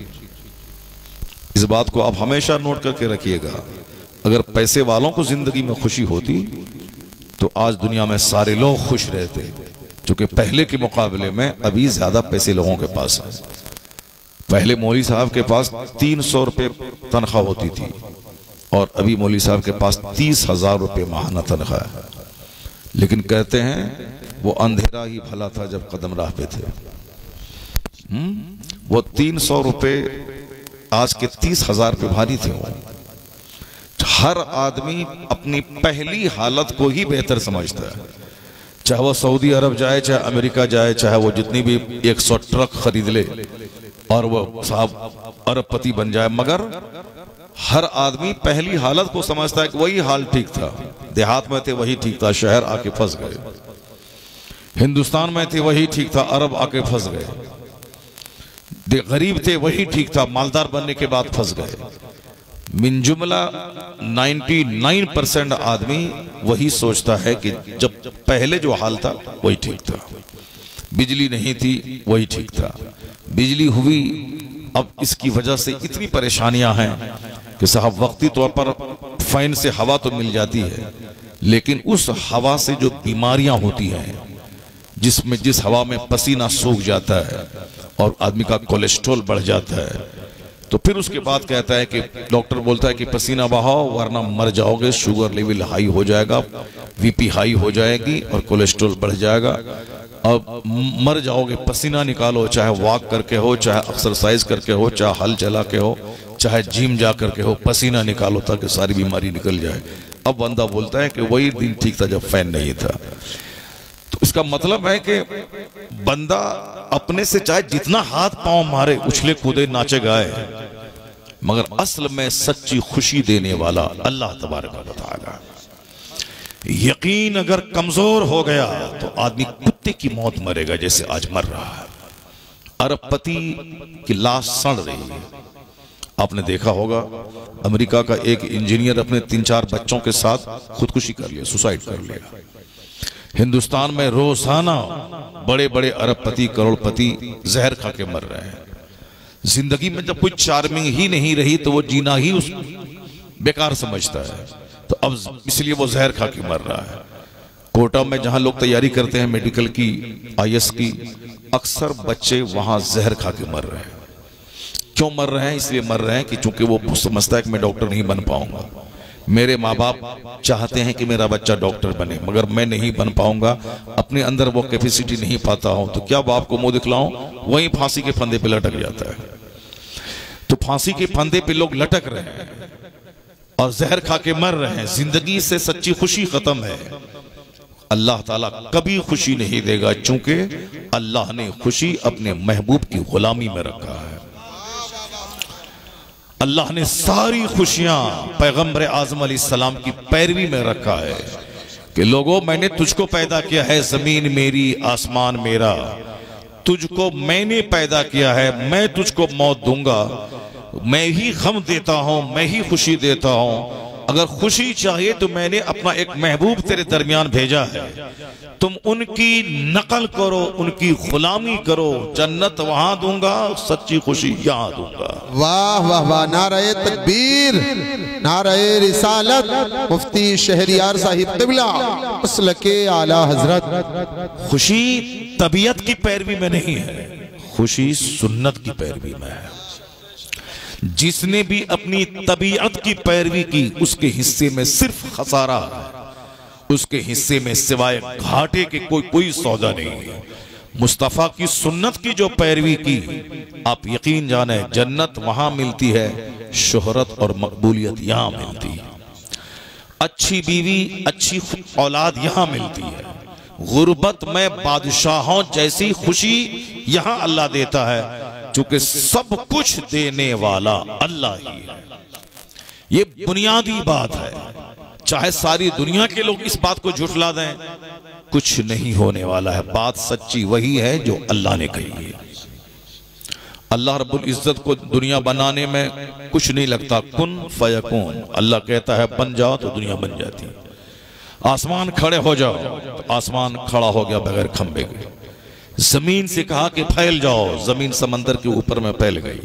इस बात को आप हमेशा नोट करके रखिएगा। अगर पैसे वालों को जिंदगी में खुशी होती तो आज दुनिया में सारे लोग खुश रहते, क्योंकि पहले के मुकाबले में अभी ज्यादा पैसे लोगों के पास है। पहले मौलवी साहब के पास 300 रुपये तनख्वाह होती थी और अभी मौलवी साहब के पास 30,000 रुपये माहाना तनख्वाह है। लेकिन कहते हैं वो अंधेरा ही भला था जब कदम राह पे थे। वो 300 रुपये आज के 30,000 पे भारी थे। वो हर आदमी अपनी पहली हालत को ही बेहतर समझता है, चाहे वो सऊदी अरब जाए, चाहे अमेरिका जाए, चाहे वो जितनी भी 100 ट्रक खरीद ले और वो साहब अरबपति बन जाए, मगर हर आदमी पहली हालत को समझता है कि वही हाल ठीक था। देहात में थे वही ठीक था, शहर आके फंस गए। हिंदुस्तान में थे वही ठीक था, अरब आके फंस गए। गरीब थे वही ठीक था, मालदार बनने के बाद फंस गए। मिन जुमला 99% आदमी वही सोचता है कि जब पहले जो हाल था वही ठीक था। बिजली नहीं थी वही ठीक था, बिजली हुई अब इसकी वजह से इतनी परेशानियां हैं कि साहब वक्ती तौर पर फैन से हवा तो मिल जाती है, लेकिन उस हवा से जो बीमारियां होती हैं, जिसमें जिस हवा में पसीना सूख जाता है और आदमी का कोलेस्ट्रॉल बढ़ जाता है, तो फिर उसके बाद कहता है कि डॉक्टर बोलता है कि पसीना बहाओ वरना मर जाओगे, शुगर लेवल हाई हो जाएगा, बीपी हाई हो जाएगी और कोलेस्ट्रॉल बढ़ जाएगा, अब मर जाओगे। पसीना निकालो, चाहे वॉक करके हो, चाहे एक्सरसाइज करके हो, चाहे हल चला के हो, चाहे जिम जा करके हो, पसीना निकालो ताकि सारी बीमारी निकल जाए। अब बंदा बोलता है कि वही दिन ठीक था जब फैन नहीं था। तो इसका मतलब है कि बंदा अपने से चाहे जितना हाथ पांव मारे, उछले कूदे, नाचे गाए, मगर असल में सच्ची खुशी देने वाला अल्लाह तबारक व तआला। यकीन अगर कमजोर हो गया तो आदमी कुत्ते की मौत मरेगा जैसे आज मर रहा है। अरबपति की लाश सड़ रही है। आपने देखा होगा अमेरिका का एक इंजीनियर अपने 3-4 बच्चों के साथ खुदकुशी कर लिया, सुसाइड कर लिया। हिंदुस्तान में रोजाना बड़े बड़े अरबपति, करोड़पति जहर खा के मर रहे हैं। जिंदगी में जब कोई चार्मिंग ही नहीं रही तो वो जीना ही उस बेकार समझता है, तो अब इसलिए वो जहर खा के मर रहा है। कोटा में जहां लोग तैयारी करते हैं मेडिकल की, IAS की, अक्सर बच्चे वहां जहर खा के मर रहे हैं। क्यों मर रहे हैं? इसलिए मर रहे हैं कि चूंकि वो समझता है कि मैं डॉक्टर नहीं बन पाऊंगा। मेरे माँ बाप चाहते हैं कि मेरा बच्चा डॉक्टर बने, मगर मैं नहीं बन पाऊंगा, अपने अंदर वो कैपेसिटी नहीं पाता हूं, तो क्या बाप को मुंह दिखलाऊं? वहीं फांसी के फंदे पे लटक जाता है। तो फांसी के फंदे पे लोग लटक रहे हैं और जहर खा के मर रहे हैं। जिंदगी से सच्ची खुशी खत्म है। अल्लाह ताला कभी खुशी नहीं देगा, चूंकि अल्लाह ने खुशी अपने महबूब की गुलामी में रखा है। अल्लाह ने सारी खुशियां पैगंबर आजम अलैहिस्सलाम की पैरवी में रखा है कि लोगों, मैंने तुझको पैदा किया है, जमीन मेरी आसमान मेरा, तुझको मैंने पैदा किया है, मैं तुझको मौत दूंगा, मैं ही गम देता हूं, मैं ही खुशी देता हूं, अगर खुशी चाहिए तो मैंने अपना एक महबूब तेरे दरमियान भेजा है, तुम उनकी नकल करो, उनकी गुलामी करो, जन्नत वहां दूंगा, सच्ची खुशी यहां दूंगा। वाह वाह वाह, नारे तकबीर, नारे रिसालत, मुफ्ती शहरियार साहिब क़िबला मसलके आला हजरत। खुशी तबीयत की पैरवी में नहीं है, खुशी सुन्नत की पैरवी में है। जिसने भी अपनी तबीयत की पैरवी की उसके हिस्से में सिर्फ खसारा है, उसके हिस्से में सिवाय घाटे के कोई सौदा नहीं है। मुस्तफ़ा की सुन्नत की जो पैरवी की, आप यकीन जाने जन्नत वहां मिलती है, शोहरत और मकबूलियत यहां मिलती है, अच्छी बीवी अच्छी औलाद यहां मिलती है, गुर्बत में बादशाहों जैसी खुशी यहां अल्लाह देता है, क्योंकि सब कुछ देने वाला अल्लाह ही है। ये बुनियादी बात है, चाहे सारी दुनिया के लोग इस बात को झुठला दें, कुछ नहीं होने वाला है। बात सच्ची वही है जो अल्लाह ने कही है। अल्लाह रब्बुल इज्जत को दुनिया बनाने में कुछ नहीं लगता, कुन फयकून, अल्लाह कहता है बन जाओ तो दुनिया बन जाती है। आसमान खड़े हो जाओ तो आसमान खड़ा हो गया बगैर खंबे के। जमीन से कहा कि फैल जाओ, जमीन समंदर के ऊपर में फैल गई।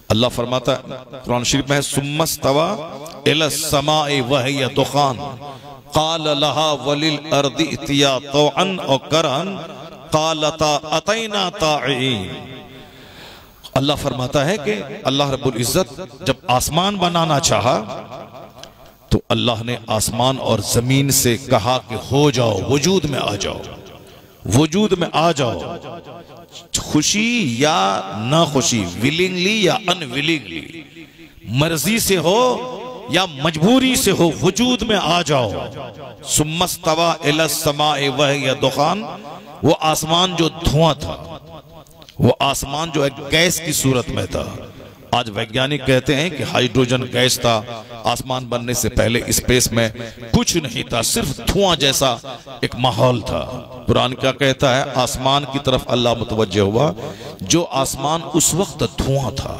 अल्लाह फरमाता है कुरान शरीफ में, सुम्मस्तवा इलस समाए वहिय दुखान क़ाल लहा वलिल अर्दि इतिया तौअन औ करहन क़ालता अतैना ताईन। अल्लाह फरमाता है कि अल्लाह रब्बुल इज्जत जब आसमान बनाना चाहा तो अल्लाह ने आसमान और जमीन से कहा कि हो जाओ, वजूद में आ जाओ, वजूद में आ जाओ। खुशी या ना खुशी, विलिंगली या अनविलिंगली, मर्जी से हो या मजबूरी से हो, वजूद में आ जाओ। सुम्मस्तवा इलस समाए वहिय दुखान, वो आसमान जो धुआं था, वो आसमान जो एक गैस की सूरत में था। आज वैज्ञानिक कहते हैं कि हाइड्रोजन गैस था, आसमान बनने से पहले स्पेस में कुछ नहीं था, सिर्फ धुआं जैसा एक माहौल था। कुरान क्या कहता है, आसमान की तरफ अल्लाह मुतवज्जह हुआ, जो आसमान उस वक्त धुआं था,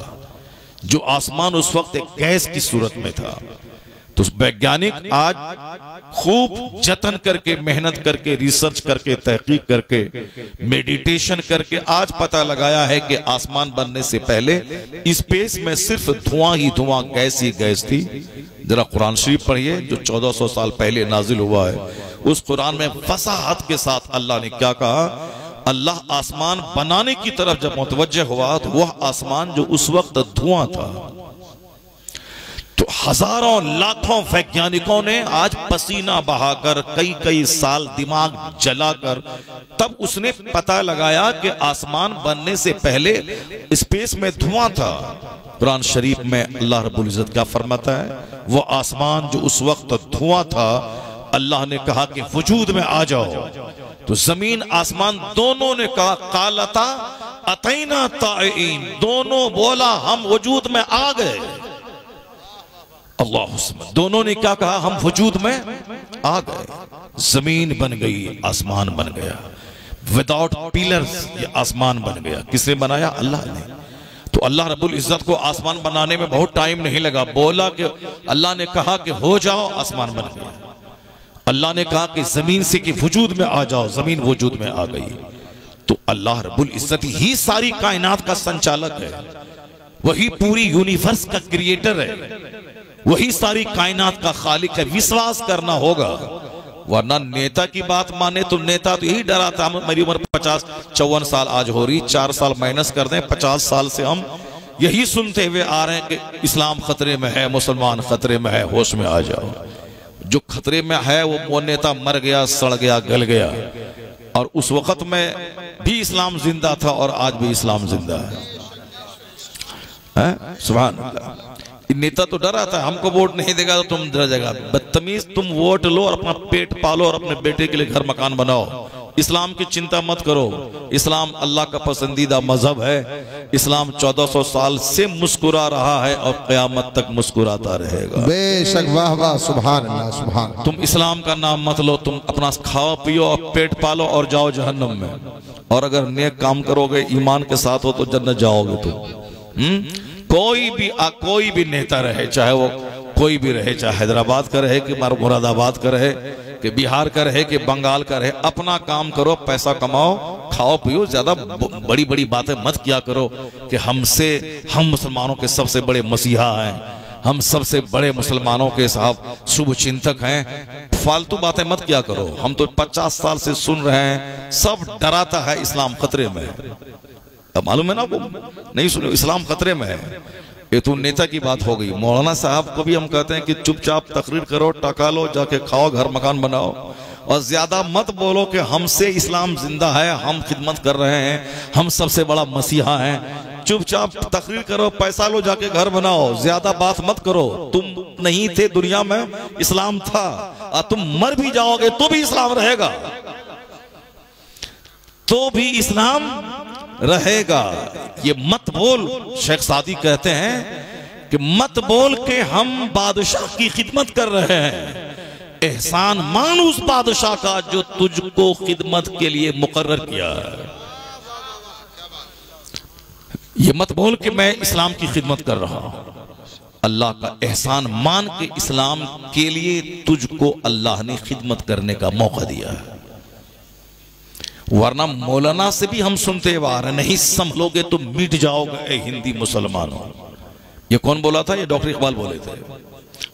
जो आसमान उस वक्त एक गैस की सूरत में था। तो वैज्ञानिक आज खूब जतन करके, मेहनत करके, रिसर्च करके, तहकीक करके, मेडिटेशन करके आज पता लगाया है कि आसमान बनने से पहले स्पेस में सिर्फ धुआं ही धुआं, गैस ही गैस थी। जरा कुरान शरीफ पढ़िए जो 1400 साल पहले नाजिल हुआ है, उस कुरान में फसाहत के साथ अल्लाह ने क्या कहा। अल्लाह आसमान बनाने की तरफ जब मुतवज्जह हुआ तो वह आसमान जो उस वक्त धुआं था, तो हजारों लाखों वैज्ञानिकों ने आज पसीना बहाकर, कई कई साल दिमाग जलाकर, तब उसने पता लगाया कि आसमान बनने से पहले स्पेस में धुआं था। कुरान शरीफ में अल्लाह रब्बुल इज्जत क्या फरमाता है, वो आसमान जो उस वक्त धुआं था, अल्लाह ने कहा कि वजूद में आ जाओ। तो जमीन आसमान दोनों ने कहा कालता अतैना ताईन, दोनों बोला हम वजूद में आ गए। अल्लाह, दोनों ने क्या कहा, हम वजूद में आ गए। जमीन बन गई, आसमान बन गया, विदाउट पिलर्स ये आसमान बन गया। किसने बनाया? अल्लाह ने। तो अल्लाह रब्बुल इज्जत को आसमान बनाने में बहुत टाइम नहीं लगा, बोला कि अल्लाह ने कहा कि हो जाओ, आसमान बन गया। अल्लाह ने कहा कि जमीन से कि वजूद में आ जाओ, जमीन वजूद में आ गई। तो अल्लाह रब्बुल इज्जत ही सारी कायनात का संचालक है, वही पूरी यूनिवर्स का क्रिएटर है, वही सारी कायनात का खालिक है। विश्वास करना होगा, वरना नेता की बात माने तो नेता तो यही डरा था। मेरी उम्र 50-54 साल आज हो रही, 4 साल माइनस कर दें, 50 साल से हम यही सुनते हुए आ रहे हैं कि इस्लाम खतरे में है, मुसलमान खतरे में है, होश में आ जाओ। जो खतरे में है वो नेता मर गया, सड़ गया, गल गया, और उस वक्त में भी इस्लाम जिंदा था और आज भी इस्लाम जिंदा है। सुभान अल्लाह। नेता तो डरा था, हमको वोट नहीं देगा तो तुम डर जाएगा। बदतमीज, तुम वोट लो और अपना पेट पालो और अपने बेटे के लिए घर मकान बनाओ। इस्लाम की चिंता मत करो, इस्लाम अल्लाह का पसंदीदा मजहब है। इस्लाम 1400 साल से मुस्कुरा रहा है और क़यामत तक मुस्कुराता रहेगा। बेशक, वाह वाह, सुभान अल्लाह, सुभान। तुम इस्लाम का नाम मत लो, तुम अपना खाओ पियो और पेट पालो और जाओ जहन्नम में। और अगर नेक काम करोगे, ईमान के साथ हो, तो जन्नत जाओगे तुम। कोई भी नेता रहे, चाहे वो कोई भी रहे, चाहे हैदराबाद का रहे कि मुरादाबाद का रहे कि बिहार का रहे कि बंगाल का रहे, अपना काम करो, पैसा कमाओ, खाओ पियो, ज्यादा बड़ी बड़ी बातें मत किया करो कि हम मुसलमानों के सबसे बड़े मसीहा हैं, हम सबसे बड़े मुसलमानों के साहब शुभ चिंतक हैं। फालतू बातें मत किया करो। हम तो 50 साल से सुन रहे हैं, सब डराता है इस्लाम खतरे में है। अब मालूम है ना, वो नहीं सुने, इस्लाम खतरे में है। ये तो नेता की बात हो गई। मौलाना साहब को भी हम कहते हैं कि चुपचाप तकरीर करो, टका लो, जाके खाओ, घर मकान बनाओ, और ज्यादा मत बोलो कि हमसे इस्लाम जिंदा है, हम खिदमत कर रहे हैं, हम सबसे बड़ा मसीहा हैं। चुपचाप तकरीर करो, पैसा लो, जाके घर बनाओ, ज्यादा बात मत करो। तुम नहीं थे दुनिया में, इस्लाम था, और तुम मर भी जाओगे तो भी इस्लाम रहेगा, तो भी इस्लाम रहेगा। ये मत बोल, शेख सादी कहते हैं कि मत बोल के हम बादशाह की खिदमत कर रहे हैं, एहसान मान उस बादशाह का जो तुझको खिदमत के लिए मुकर्रर किया है। ये मत बोल कि मैं इस्लाम की खिदमत कर रहा हूं, अल्लाह का एहसान मान के इस्लाम के लिए तुझको अल्लाह ने खिदमत करने का मौका दिया है। वरना मौलाना से भी हम सुनते आ रहे, नहीं संभलोगे तो मिट जाओगे ए हिंदी मुसलमानों। ये कौन बोला था? ये डॉक्टर इकबाल बोले थे,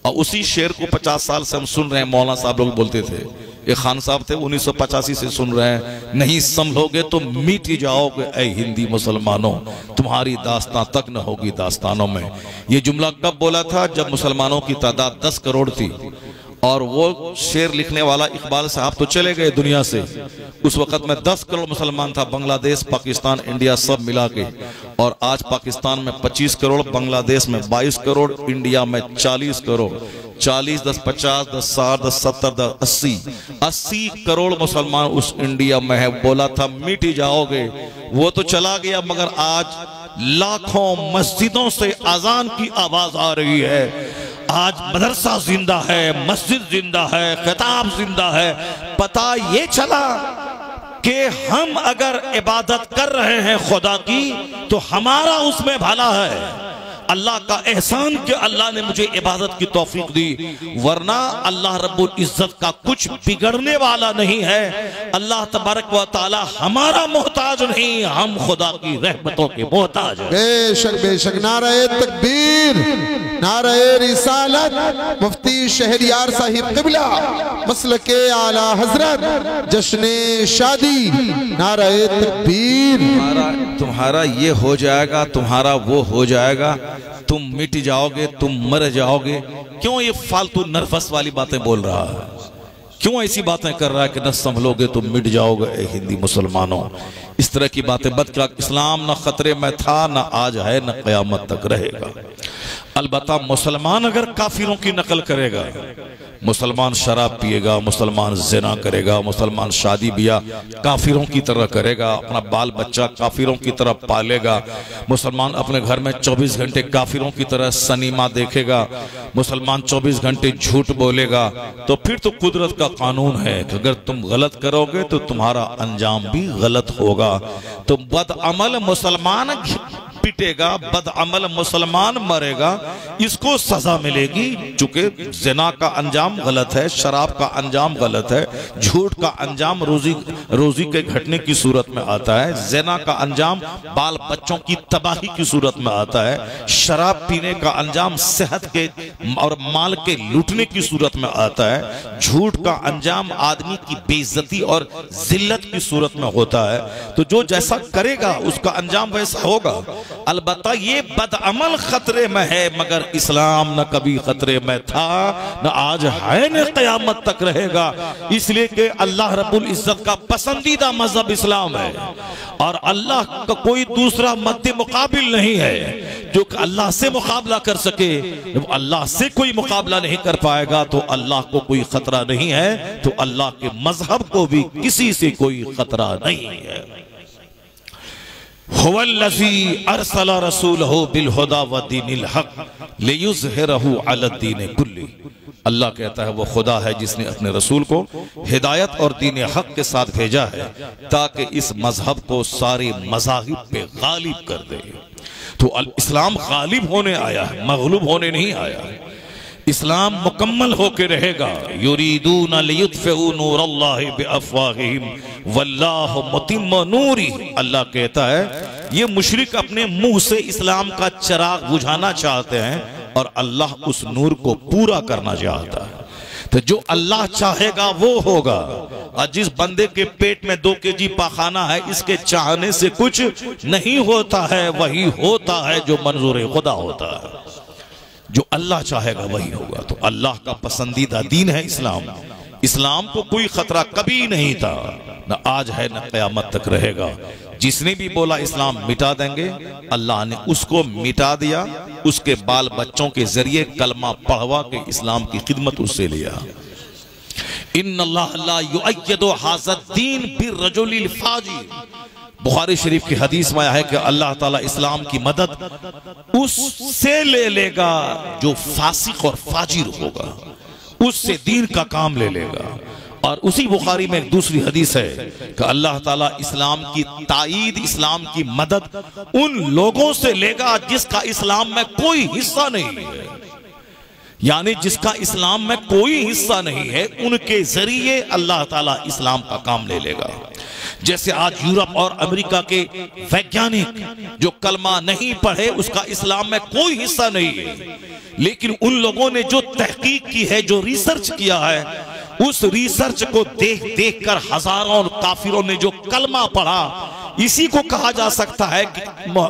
और उसी शेर को 50 साल से हम सुन रहे हैं। मौलाना साहब लोग बोलते थे, ये खान साहब थे 1985 से सुन रहे हैं, नहीं संभलोगे तो मिट जाओगे ए हिंदी मुसलमानों, तुम्हारी दास्तां तक न होगी दास्तानों में। ये जुमला कब बोला था? जब मुसलमानों की तादाद 10 करोड़ थी, और वो शेर लिखने वाला इकबाल साहब तो चले गए दुनिया से। उस वक्त में 10 करोड़ मुसलमान था, बांग्लादेश, पाकिस्तान, इंडिया सब मिला के। और आज पाकिस्तान में 25 करोड़, बांग्लादेश में 22 करोड़, इंडिया में 40 करोड़। 40 10 50 10 60 10 70 10 80 करोड़ मुसलमान उस इंडिया में है। बोला था मिट ही जाओगे, वो तो चला गया, मगर आज लाखों मस्जिदों से अजान की आवाज आ रही है। आज मदरसा जिंदा है, मस्जिद जिंदा है, खिताब जिंदा है। पता ये चला कि हम अगर इबादत कर रहे हैं खुदा की, तो हमारा उसमें भला है। अल्लाह का एहसान कि अल्लाह ने मुझे इबादत की तौफीक दी, वरना अल्लाह रब्बुल इज्जत का कुछ बिगड़ने वाला नहीं है। अल्लाह तबारक व तआला हमारा मोहताज नहीं, हम खुदा की रहमतों के मोहताज हैं। बेशक बेशक। नारे तकबीर, नारे रिसालत, मुफ्ती शहरियार साहिब क़िबला, मसलके आला हजरत, जश्ने शादी, नारे तकबीर। तुम्हारा ये हो जाएगा, तुम्हारा वो हो जाएगा, तुम मिट जाओगे, तुम मर जाओगे। क्यों ये फालतू नर्वस वाली बातें बोल रहा है? क्यों ऐसी बातें कर रहा है कि न संभलोगे तुम मिट जाओगे ए हिंदी मुसलमानों? इस तरह की बातें मत कर। इस्लाम न खतरे में था, न आज है, न क़यामत तक रहेगा। अलबत्ता मुसलमान अगर काफिरों की नकल करेगा, मुसलमान शराब पिएगा, मुसलमान जिना करेगा, मुसलमान शादी ब्याह काफिरों की तरह करेगा, अपना बाल बच्चा काफिरों की तरह पालेगा, मुसलमान अपने घर में 24 घंटे काफिरों की तरह सनीमा देखेगा, मुसलमान 24 घंटे झूठ बोलेगा, तो फिर तो कुदरत का कानून है कि अगर तुम गलत करोगे तो तुम्हारा अंजाम भी गलत होगा। तो बदअमल मुसलमान पिटेगा, बदअमल मुसलमान मरेगा, इसको सजा मिलेगी। चूंकि ज़िना का अंजाम गलत है, शराब का अंजाम गलत है, झूठ का अंजाम रोजी के घटने की सूरत में आता है, ज़िना का अंजाम बाल बच्चों की तबाही की सूरत में आता है, शराब पीने का अंजाम सेहत के और माल के लूटने की सूरत में आता है, झूठ का अंजाम आदमी की बेइज्जती और जिल्लत की सूरत में होता है। तो जो जैसा करेगा उसका अंजाम वैसा होगा। अलबत्ता ये बदअमल खतरे में है, मगर इस्लाम न कभी खतरे में था, न आज है, न क़यामत तक रहेगा। इसलिए कि अल्लाह रब्बुल इज्जत का पसंदीदा मजहब इस्लाम है, और अल्लाह का कोई दूसरा मद्दे मुकाबिल नहीं है जो अल्लाह से मुकाबला कर सके। जब अल्लाह से कोई मुकाबला नहीं कर पाएगा तो अल्लाह को कोई खतरा नहीं है, तो अल्लाह के मजहब को भी किसी से कोई खतरा नहीं है। हुवल्लज़ी अरसला रसूलहु बिलहुदा व दीनिल हक़ लियुज़हिरहु अलद्दीन कुल्ली। अल्लाह कहता है वो खुदा है जिसने अपने रसूल को हिदायत और दीन हक के साथ भेजा है ताकि इस मजहब को सारे मज़ाहिब पे गालिब कर दे। तो इस्लाम गालिब होने आया है, मगलूब होने नहीं आया है। इस्लाम मुकम्मल होकर रहेगा। युरीदूना लियुत्फिउ नूरल्लाहि बिअफ़वाहिहिम वल्लाहु मुतिम्मु नूरिही। अल्लाह कहता है ये मुशरिक अपने मुंह से इस्लाम का चिराग बुझाना चाहते हैं और अल्लाह उस नूर को पूरा करना चाहता है। तो जो अल्लाह चाहेगा वो होगा। और जिस बंदे के पेट में 2 केजी पाखाना है, इसके चाहने से कुछ नहीं होता है, वही होता है जो मंजूर खुदा होता है। जो अल्लाह चाहेगा वही होगा। तो अल्लाह का पसंदीदा दीन है इस्लाम। इस्लाम को कोई खतरा कभी नहीं था, न आज है न क़यामत तक रहेगा। जिसने भी बोला इस्लाम मिटा देंगे, अल्लाह ने उसको मिटा दिया। उसके बाल बच्चों के जरिए कलमा पढ़वा के इस्लाम की खिदमत उससे लिया। इन्नल्लाह ला युअय्यिदु हाज़द्दीन बिर्रजुलिल फाजिर। बुखारी शरीफ की हदीस में आया है कि अल्लाह ताला इस्लाम की मदद उससे ले लेगा जो फासिक और फाजिर होगा, उससे दीन का काम ले लेगा। और उसी बुखारी में एक दूसरी हदीस है कि अल्लाह ताला इस्लाम की ताईद, इस्लाम की मदद उन लोगों से लेगा जिसका इस्लाम में कोई हिस्सा नहीं है। यानी जिसका इस्लाम में कोई हिस्सा नहीं है, उनके जरिए अल्लाह ताला इस्लाम का काम ले लेगा। जैसे आज यूरोप और अमेरिका के वैज्ञानिक जो कलमा नहीं पढ़े, उसका इस्लाम में कोई हिस्सा नहीं है, लेकिन उन लोगों ने जो तहकीक की है, जो रिसर्च किया है, उस रिसर्च को देख देख कर हजारों काफिरों ने जो कलमा पढ़ा, इसी को कहा जा सकता है कि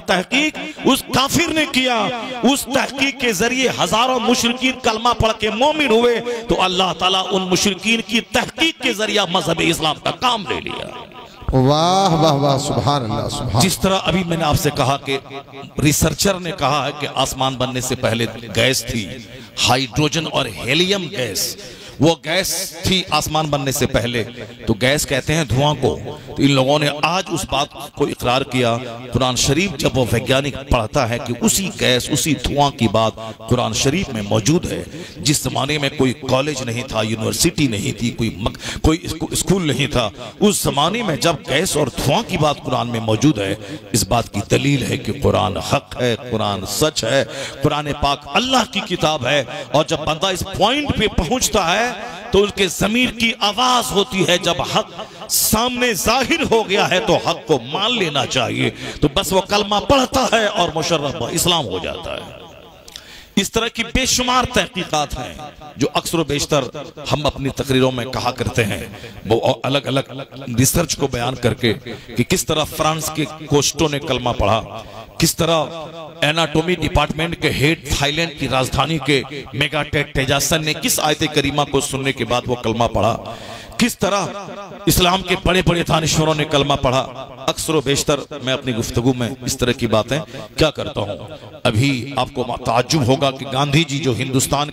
तहकीक उस काफिर ने किया। उस तहकीक के जरिए हजारों मुशरिकीन कलमा पढ़ के मोमिन हुए, तो अल्लाह ताला उन मुशरिकीन की तहकीक के जरिए मजहब इस्लाम का काम ले लिया। वाह वाह वाह, सुभान अल्लाह सुभान। जिस तरह अभी मैंने आपसे कहा कि रिसर्चर ने कहा है कि आसमान बनने से पहले गैस थी, हाइड्रोजन और हेलियम गैस, वो गैस थी आसमान बनने से पहले। तो गैस कहते हैं धुआं को। तो इन लोगों ने आज उस बात को इकरार किया। कुरान शरीफ जब वो वैज्ञानिक पढ़ता है कि उसी गैस, उसी धुआं की बात कुरान शरीफ में मौजूद है। जिस जमाने में कोई कॉलेज नहीं था, यूनिवर्सिटी नहीं थी, कोई स्कूल नहीं था, उस जमाने में जब गैस और धुआं की बात कुरान में मौजूद है, इस बात की दलील है कि कुरान हक है, कुरान सच है, कुरान पाक अल्लाह की किताब है। और जब बंदा इस पॉइंट पे पहुंचता है तो उसके ज़मीर की आवाज होती है, जब हक सामने जाहिर हो गया है तो हक को मान लेना चाहिए। तो बस वो कलमा पढ़ता है और मुशर्रफ इस्लाम हो जाता है। इस तरह की बेशुमार तहकीकात हैं जो अक्सर बेशतर हम अपनी तकरीरों में कहा करते हैं। वो अलग अलग रिसर्च को बयान करके कि किस तरह फ्रांस के कोस्टो ने कलमा पढ़ा, किस तरह एनाटॉमी डिपार्टमेंट के हेड थाईलैंड की राजधानी के मेगाटेक तेजासन ने किस आयत करीमा को सुनने के बाद वो कलमा पढ़ा, किस तरह इस्लाम के बड़े बड़े दानिश्वरों ने कलमा पढ़ा। अक्सर बेशतर मैं अपनी गुफ्तगू में इस तरह की बातें क्या करता हूँ। अभी आपको ताज्जुब होगा कि गांधी जी जो हिंदुस्तान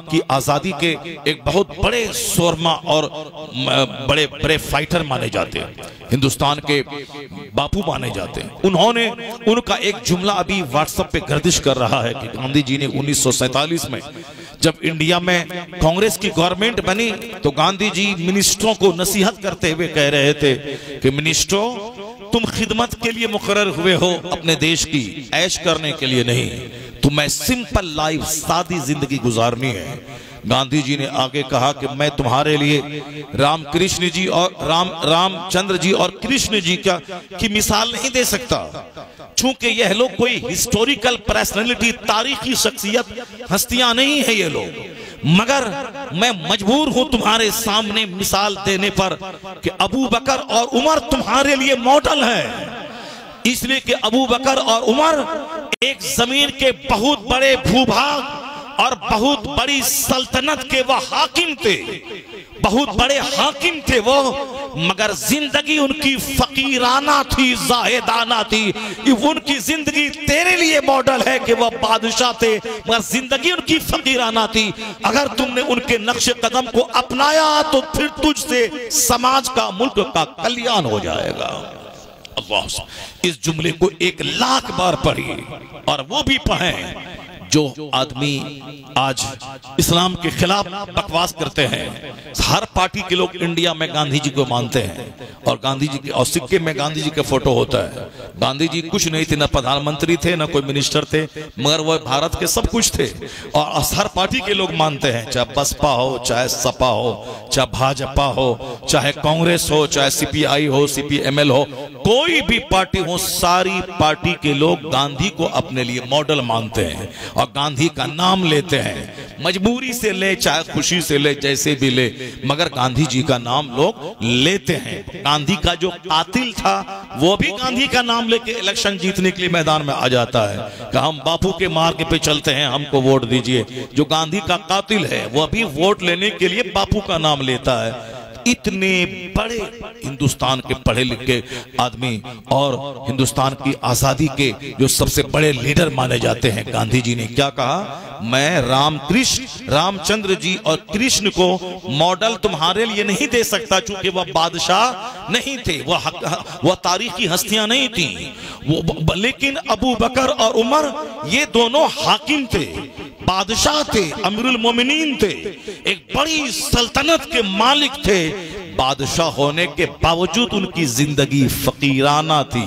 की आज़ादी के एक बहुत बड़े शोरमा और बड़े बड़े फाइटर माने जाते हैं, हिंदुस्तान के बापू माने जाते हैं, उनका एक जुमला अभी व्हाट्सएप पे गर्दिश कर रहा है कि गांधी जी ने 1947 में जब इंडिया में कांग्रेस की गवर्नमेंट बनी तो गांधी जी मिनिस्टरों को नसीहत करते हुए कह रहे थे कि मिनिस्टरों, तुम खिदमत के लिए मुकर्रर हुए हो, अपने देश की ऐश करने के लिए नहीं। तुम्हें सिंपल लाइफ, सादी जिंदगी गुजारनी है। गांधी जी ने आगे कहा कि मैं तुम्हारे लिए रामकृष्ण जी और रामचंद्र जी और कृष्ण जी की मिसाल नहीं दे सकता, चूंकि यह लोग कोई हिस्टोरिकल पर्सनैलिटी, तारीखी शख्सियत, हस्तियां नहीं है ये लोग, मगर मैं मजबूर हूं तुम्हारे सामने मिसाल देने पर कि अबू बकर और उमर तुम्हारे लिए मॉडल है। इसलिए कि अबू बकर और उमर एक जमीन के बहुत बड़े भूभाग और बहुत बड़ी सल्तनत के वो हाकिम थे, बहुत बड़े हाकिम थे वो, मगर जिंदगी उनकी फकीराना थी, जाहिदाना थी। उनकी जिंदगी तेरे लिए मॉडल है कि वह बादशाह थे, मगर जिंदगी उनकी फकीराना थी। अगर तुमने उनके नक्शे कदम को अपनाया तो फिर तुझसे समाज का, मुल्क का कल्याण हो जाएगा। अल्लाह, इस जुमले को 1 लाख बार पढ़िए और वो भी पढ़ें जो आदमी आज इस्लाम के खिलाफ बकवास करते हैं, हर पार्टी के लोग इंडिया में गांधी जी को मानते हैं और गांधी जी के और सिक्के में गांधी जी का फोटो होता है। गांधी जी कुछ नहीं थे, ना प्रधानमंत्री थे, ना कोई मिनिस्टर थे, मगर वह भारत के सब कुछ थे और हर पार्टी के लोग मानते हैं, चाहे बसपा हो, चाहे सपा हो, चाहे भाजपा हो, चाहे कांग्रेस हो, चाहे सीपीआई हो, सीपीएमएल हो, कोई भी पार्टी हो, सारी पार्टी के लोग गांधी को अपने लिए मॉडल मानते हैं और गांधी का नाम लेते हैं। मजबूरी से ले, चाहे खुशी से ले, जैसे भी ले, मगर गांधी जी का नाम लोग लेते हैं। गांधी का जो कातिल था वो भी गांधी का नाम लेके इलेक्शन जीतने के लिए मैदान में आ जाता है कि हम बापू के मार्ग पे चलते हैं, हमको वोट दीजिए। जो गांधी का कातिल है वह भी वोट लेने के लिए बापू का नाम लेता है। इतने बड़े हिंदुस्तान के पढ़े लिखे आदमी और हिंदुस्तान की आजादी के जो सबसे बड़े लीडर माने जाते हैं, गांधी जी ने क्या कहा, मैं रामचंद्र जी और कृष्ण को मॉडल तुम्हारे लिए नहीं दे सकता, चूंकि वह बादशाह नहीं थे, वह तारीखी हस्तियां नहीं थी, लेकिन अबू बकर और उमर ये दोनों हाकिम थे, बादशाह थे, अमीरुल मोमिनीन थे, एक बड़ी सल्तनत के मालिक थे। बादशाह होने के बावजूद उनकी जिंदगी फकीराना थी।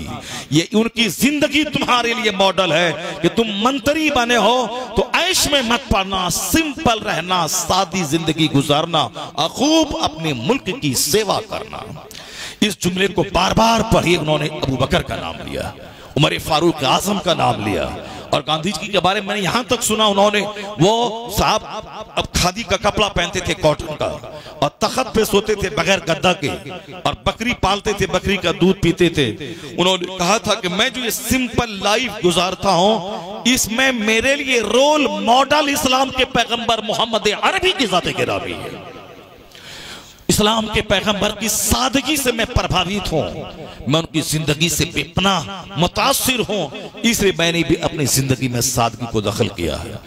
ये उनकी जिंदगी तुम्हारे लिए मॉडल है कि तुम मंत्री बने हो तो ऐश में मत पड़ना, सिंपल रहना, सादी जिंदगी गुजारना और खूब अपने मुल्क की सेवा करना। इस जुमले को बार बार पढ़िए। उन्होंने अबू बकर का नाम लिया, उमर फारूक आजम का नाम लिया और गांधी जी के बारे में मैंने यहां तक सुना, उन्होंने वो साहब अब खादी का कपड़ा पहनते थे, कॉटन का, और तख्त पे सोते थे बगैर गद्दा के, और बकरी पालते थे, बकरी का दूध पीते थे। उन्होंने कहा था कि मैं जो ये सिंपल लाइफ गुजारता हूं, इसमें मेरे लिए रोल मॉडल इस्लाम के पैगंबर मोहम्मद अरबी की जाते गिरामी है। इस्लाम के पैगंबर की सादगी से मैं प्रभावित हूं, मैं उनकी जिंदगी से बेपनाह मुतासिर हूं, इसलिए मैंने भी अपनी जिंदगी में सादगी को दखल किया है।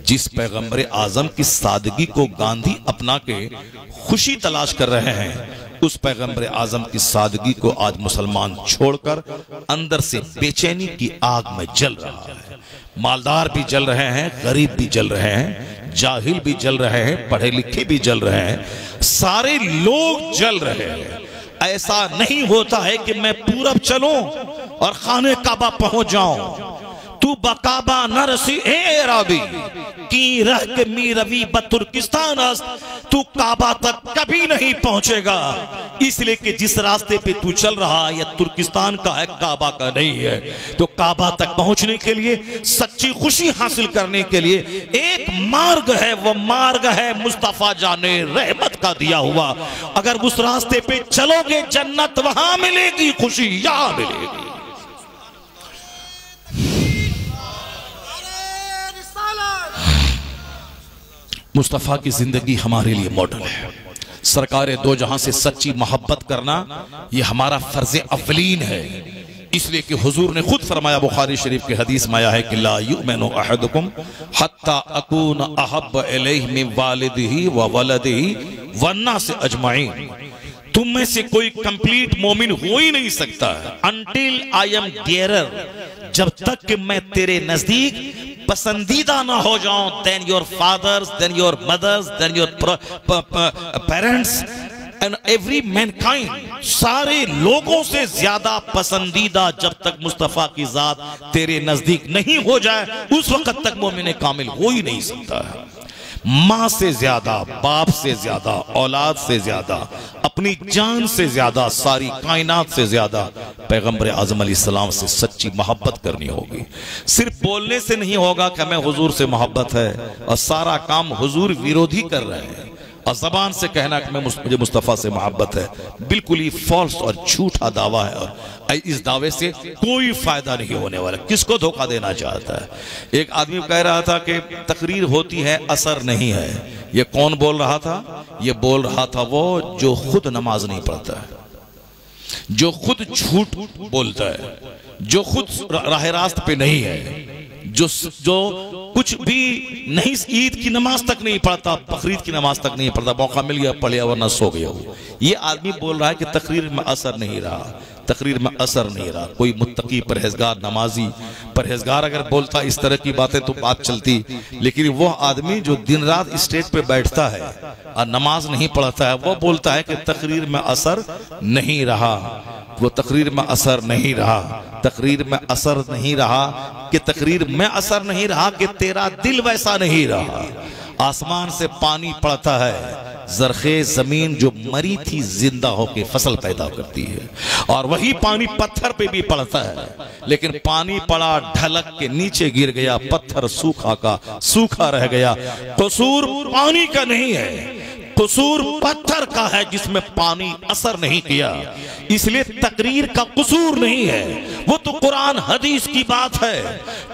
जिस पैगंबर आजम की सादगी को गांधी अपना के खुशी तलाश कर रहे हैं, उस पैगंबर आजम की सादगी को आज मुसलमान छोड़कर अंदर से बेचैनी की आग में जल रहा है। मालदार भी जल रहे हैं, गरीब भी जल रहे हैं, जाहिल भी जल रहे हैं, पढ़े लिखे भी जल रहे हैं, सारे लोग जल रहे हैं। ऐसा नहीं होता है कि मैं पूरब चलूं और खाने काबा पहुंच जाऊं। तू बकाबा न रसी ए राबी की रह के मी रवि बतुर्किस्तान, तू काबा तक कभी नहीं पहुंचेगा, इसलिए कि जिस रास्ते पे तू चल रहा है यह तुर्किस्तान का है, काबा का नहीं है। तो काबा तक पहुंचने के लिए, सच्ची खुशी हासिल करने के लिए एक मार्ग है, वो मार्ग है मुस्तफा जाने रहमत का दिया हुआ। अगर उस रास्ते पे चलोगे जन्नत वहां मिलेगी, खुशी यहां मिलेगी। मुस्तफ़ा की जिंदगी हमारे लिए मॉडल है। सरकार दो जहां से सच्ची मोहब्बत करना ये हमारा फर्ज अव्वलीन है, इसलिए कि हुजूर ने खुद फरमाया, बुखारी शरीफ की हदीस में आया है कि ला युमिनु अहदुकुम हत्ता अकून अहब्ब इलैहि मिन वालिदिही व वलदिही वन्नास अजमाइन। तुम में से कोई कंप्लीट मोमिन हो ही नहीं सकता अनटिल आई एम डियरर, जब तक कि मैं तेरे नजदीक पसंदीदा ना हो जाऊं, then your fathers, then your mothers, then your parents and every mankind, सारे लोगों से ज्यादा पसंदीदा जब तक मुस्तफा की जात तेरे नजदीक नहीं हो जाए, उस वक्त तक मोमिन कामिल हो ही नहीं सकता है। माँ से ज्यादा, बाप से ज्यादा, औलाद से ज्यादा, अपनी जान से ज्यादा, सारी कायनात से ज्यादा पैगंबर आजम अलैहिस्सलाम से सच्ची मोहब्बत करनी होगी। सिर्फ बोलने से नहीं होगा कि हमें हुजूर से मोहब्बत है और सारा काम हुजूर विरोधी कर रहे हैं, और जबान से कहना कि मुझे मुस्तफ़ा से मोहब्बत है, बिल्कुल ही फॉल्स और झूठा दावा है, और इस दावे से कोई फायदा नहीं होने वाला। किसको धोखा देना चाहता है? एक आदमी कह रहा था कि तकरीर होती है, असर नहीं है। ये कौन बोल रहा था? ये बोल रहा था वो जो खुद नमाज नहीं पढ़ता है, जो खुद झूठ बोलता है, जो खुद राह रास्त पे नहीं है, जो कुछ भी नहीं, ईद की नमाज तक नहीं पढ़ता, बकरीद की नमाज तक नहीं पढ़ता, मौका मिल गया पढ़ लिया वरना सो गया। ये आदमी बोल रहा है कि तकरीर में असर नहीं रहा। तकरीर में असर नहीं रहा। कोई मुत्तकी परहेजगार नमाजी परहेजगार अगर बोलता इस तरह की बातें तो बात चलती, लेकिन वह आदमी जो दिन रात स्टेज पे बैठता है और नमाज नहीं पढ़ता है, वो बोलता है कि तकरीर में असर नहीं रहा। वो तकरीर में असर नहीं रहा, तकरीर में असर नहीं रहा कि तकरीर में असर नहीं रहा कि तेरा दिल वैसा नहीं रहा। आसमान से पानी पड़ता है, जरखे जमीन जो मरी थी जिंदा होके फसल पैदा करती है, और वही पानी पत्थर पे भी पड़ता है, लेकिन पानी पड़ा ढलक के नीचे गिर गया, पत्थर सूखा का सूखा रह गया। कसूर पानी का नहीं है, कसूर पत्थर का है जिसमें पानी असर नहीं किया। इसलिए तकरीर का कसूर नहीं है, वो तो कुरान हदीस की बात है।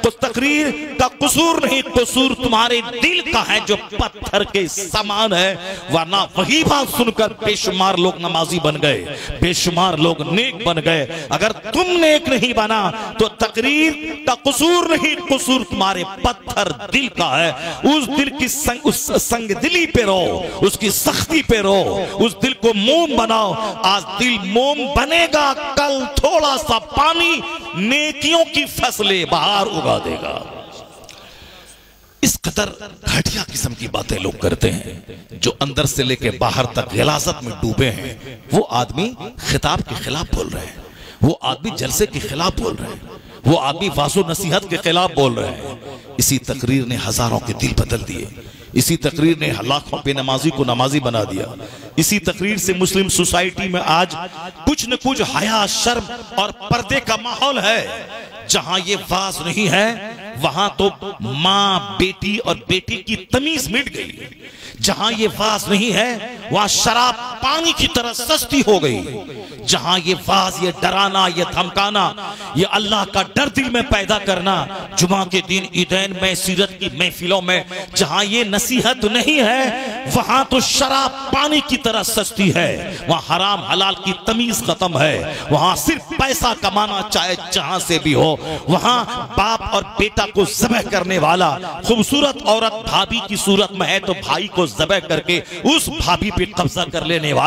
तो तकरीर का कसूर नहीं, कसूर तुम्हारे दिल का है जो पत्थर के समान है। वरना वही बात सुनकर बेशुमार लोग नमाजी बन गए, बेशुमार लोग नेक बन गए। अगर तुम नेक नहीं बना तो तकरीर का कसूर नहीं, कसूर तुम्हारे पत्थर दिल का है। उस दिल की उस संग दिली पे रहो, उसकी सख्ती पे रहो, उस दिल को मोम बनाओ। आज दिल मोम बनेगा, कल थोड़ा सा पानी नेकियों की फसलें बाहर उगा देगा। इस कदर घटिया किस्म की बातें लोग करते हैं, जो अंदर से लेके बाहर तक गलाजत में डूबे हैं। वो आदमी खिताब के खिलाफ बोल रहे हैं, वो आदमी जलसे के खिलाफ बोल रहे हैं, वो आदमी वाज़ो नसीहत के खिलाफ बोल रहे हैं। इसी तकरीर ने हजारों के दिल बदल दिए, इसी तकरीर ने लाखों बेनमाजी को नमाजी बना दिया। इसी तकरीर से मुस्लिम सोसाइटी में आज कुछ न कुछ हया, शर्म और पर्दे का माहौल है। जहां ये वाज नहीं है वहां तो माँ बेटी और बेटी की तमीज मिट गई। जहां ये वाज नहीं है वहां शराब पानी की तरह सस्ती हो गई। जहां ये वाज, ये डराना, ये धमकाना, ये अल्लाह का डर दिल में पैदा करना, जुमा के दिन ईदैन में, सीरत की महफिलों में जहां ये नसीहत नहीं है वहां तो शराब पानी की तरह सस्ती है। वहां हराम हलाल की तमीज खत्म है। वहां सिर्फ पैसा कमाना चाहे जहां से भी हो। वहां बाप और बेटा को ज़बह करने वाला, खूबसूरत औरत भाभी की सूरत में है तो भाई को ज़बह करके उस भाभी पे कब्जा कर लेने वाला।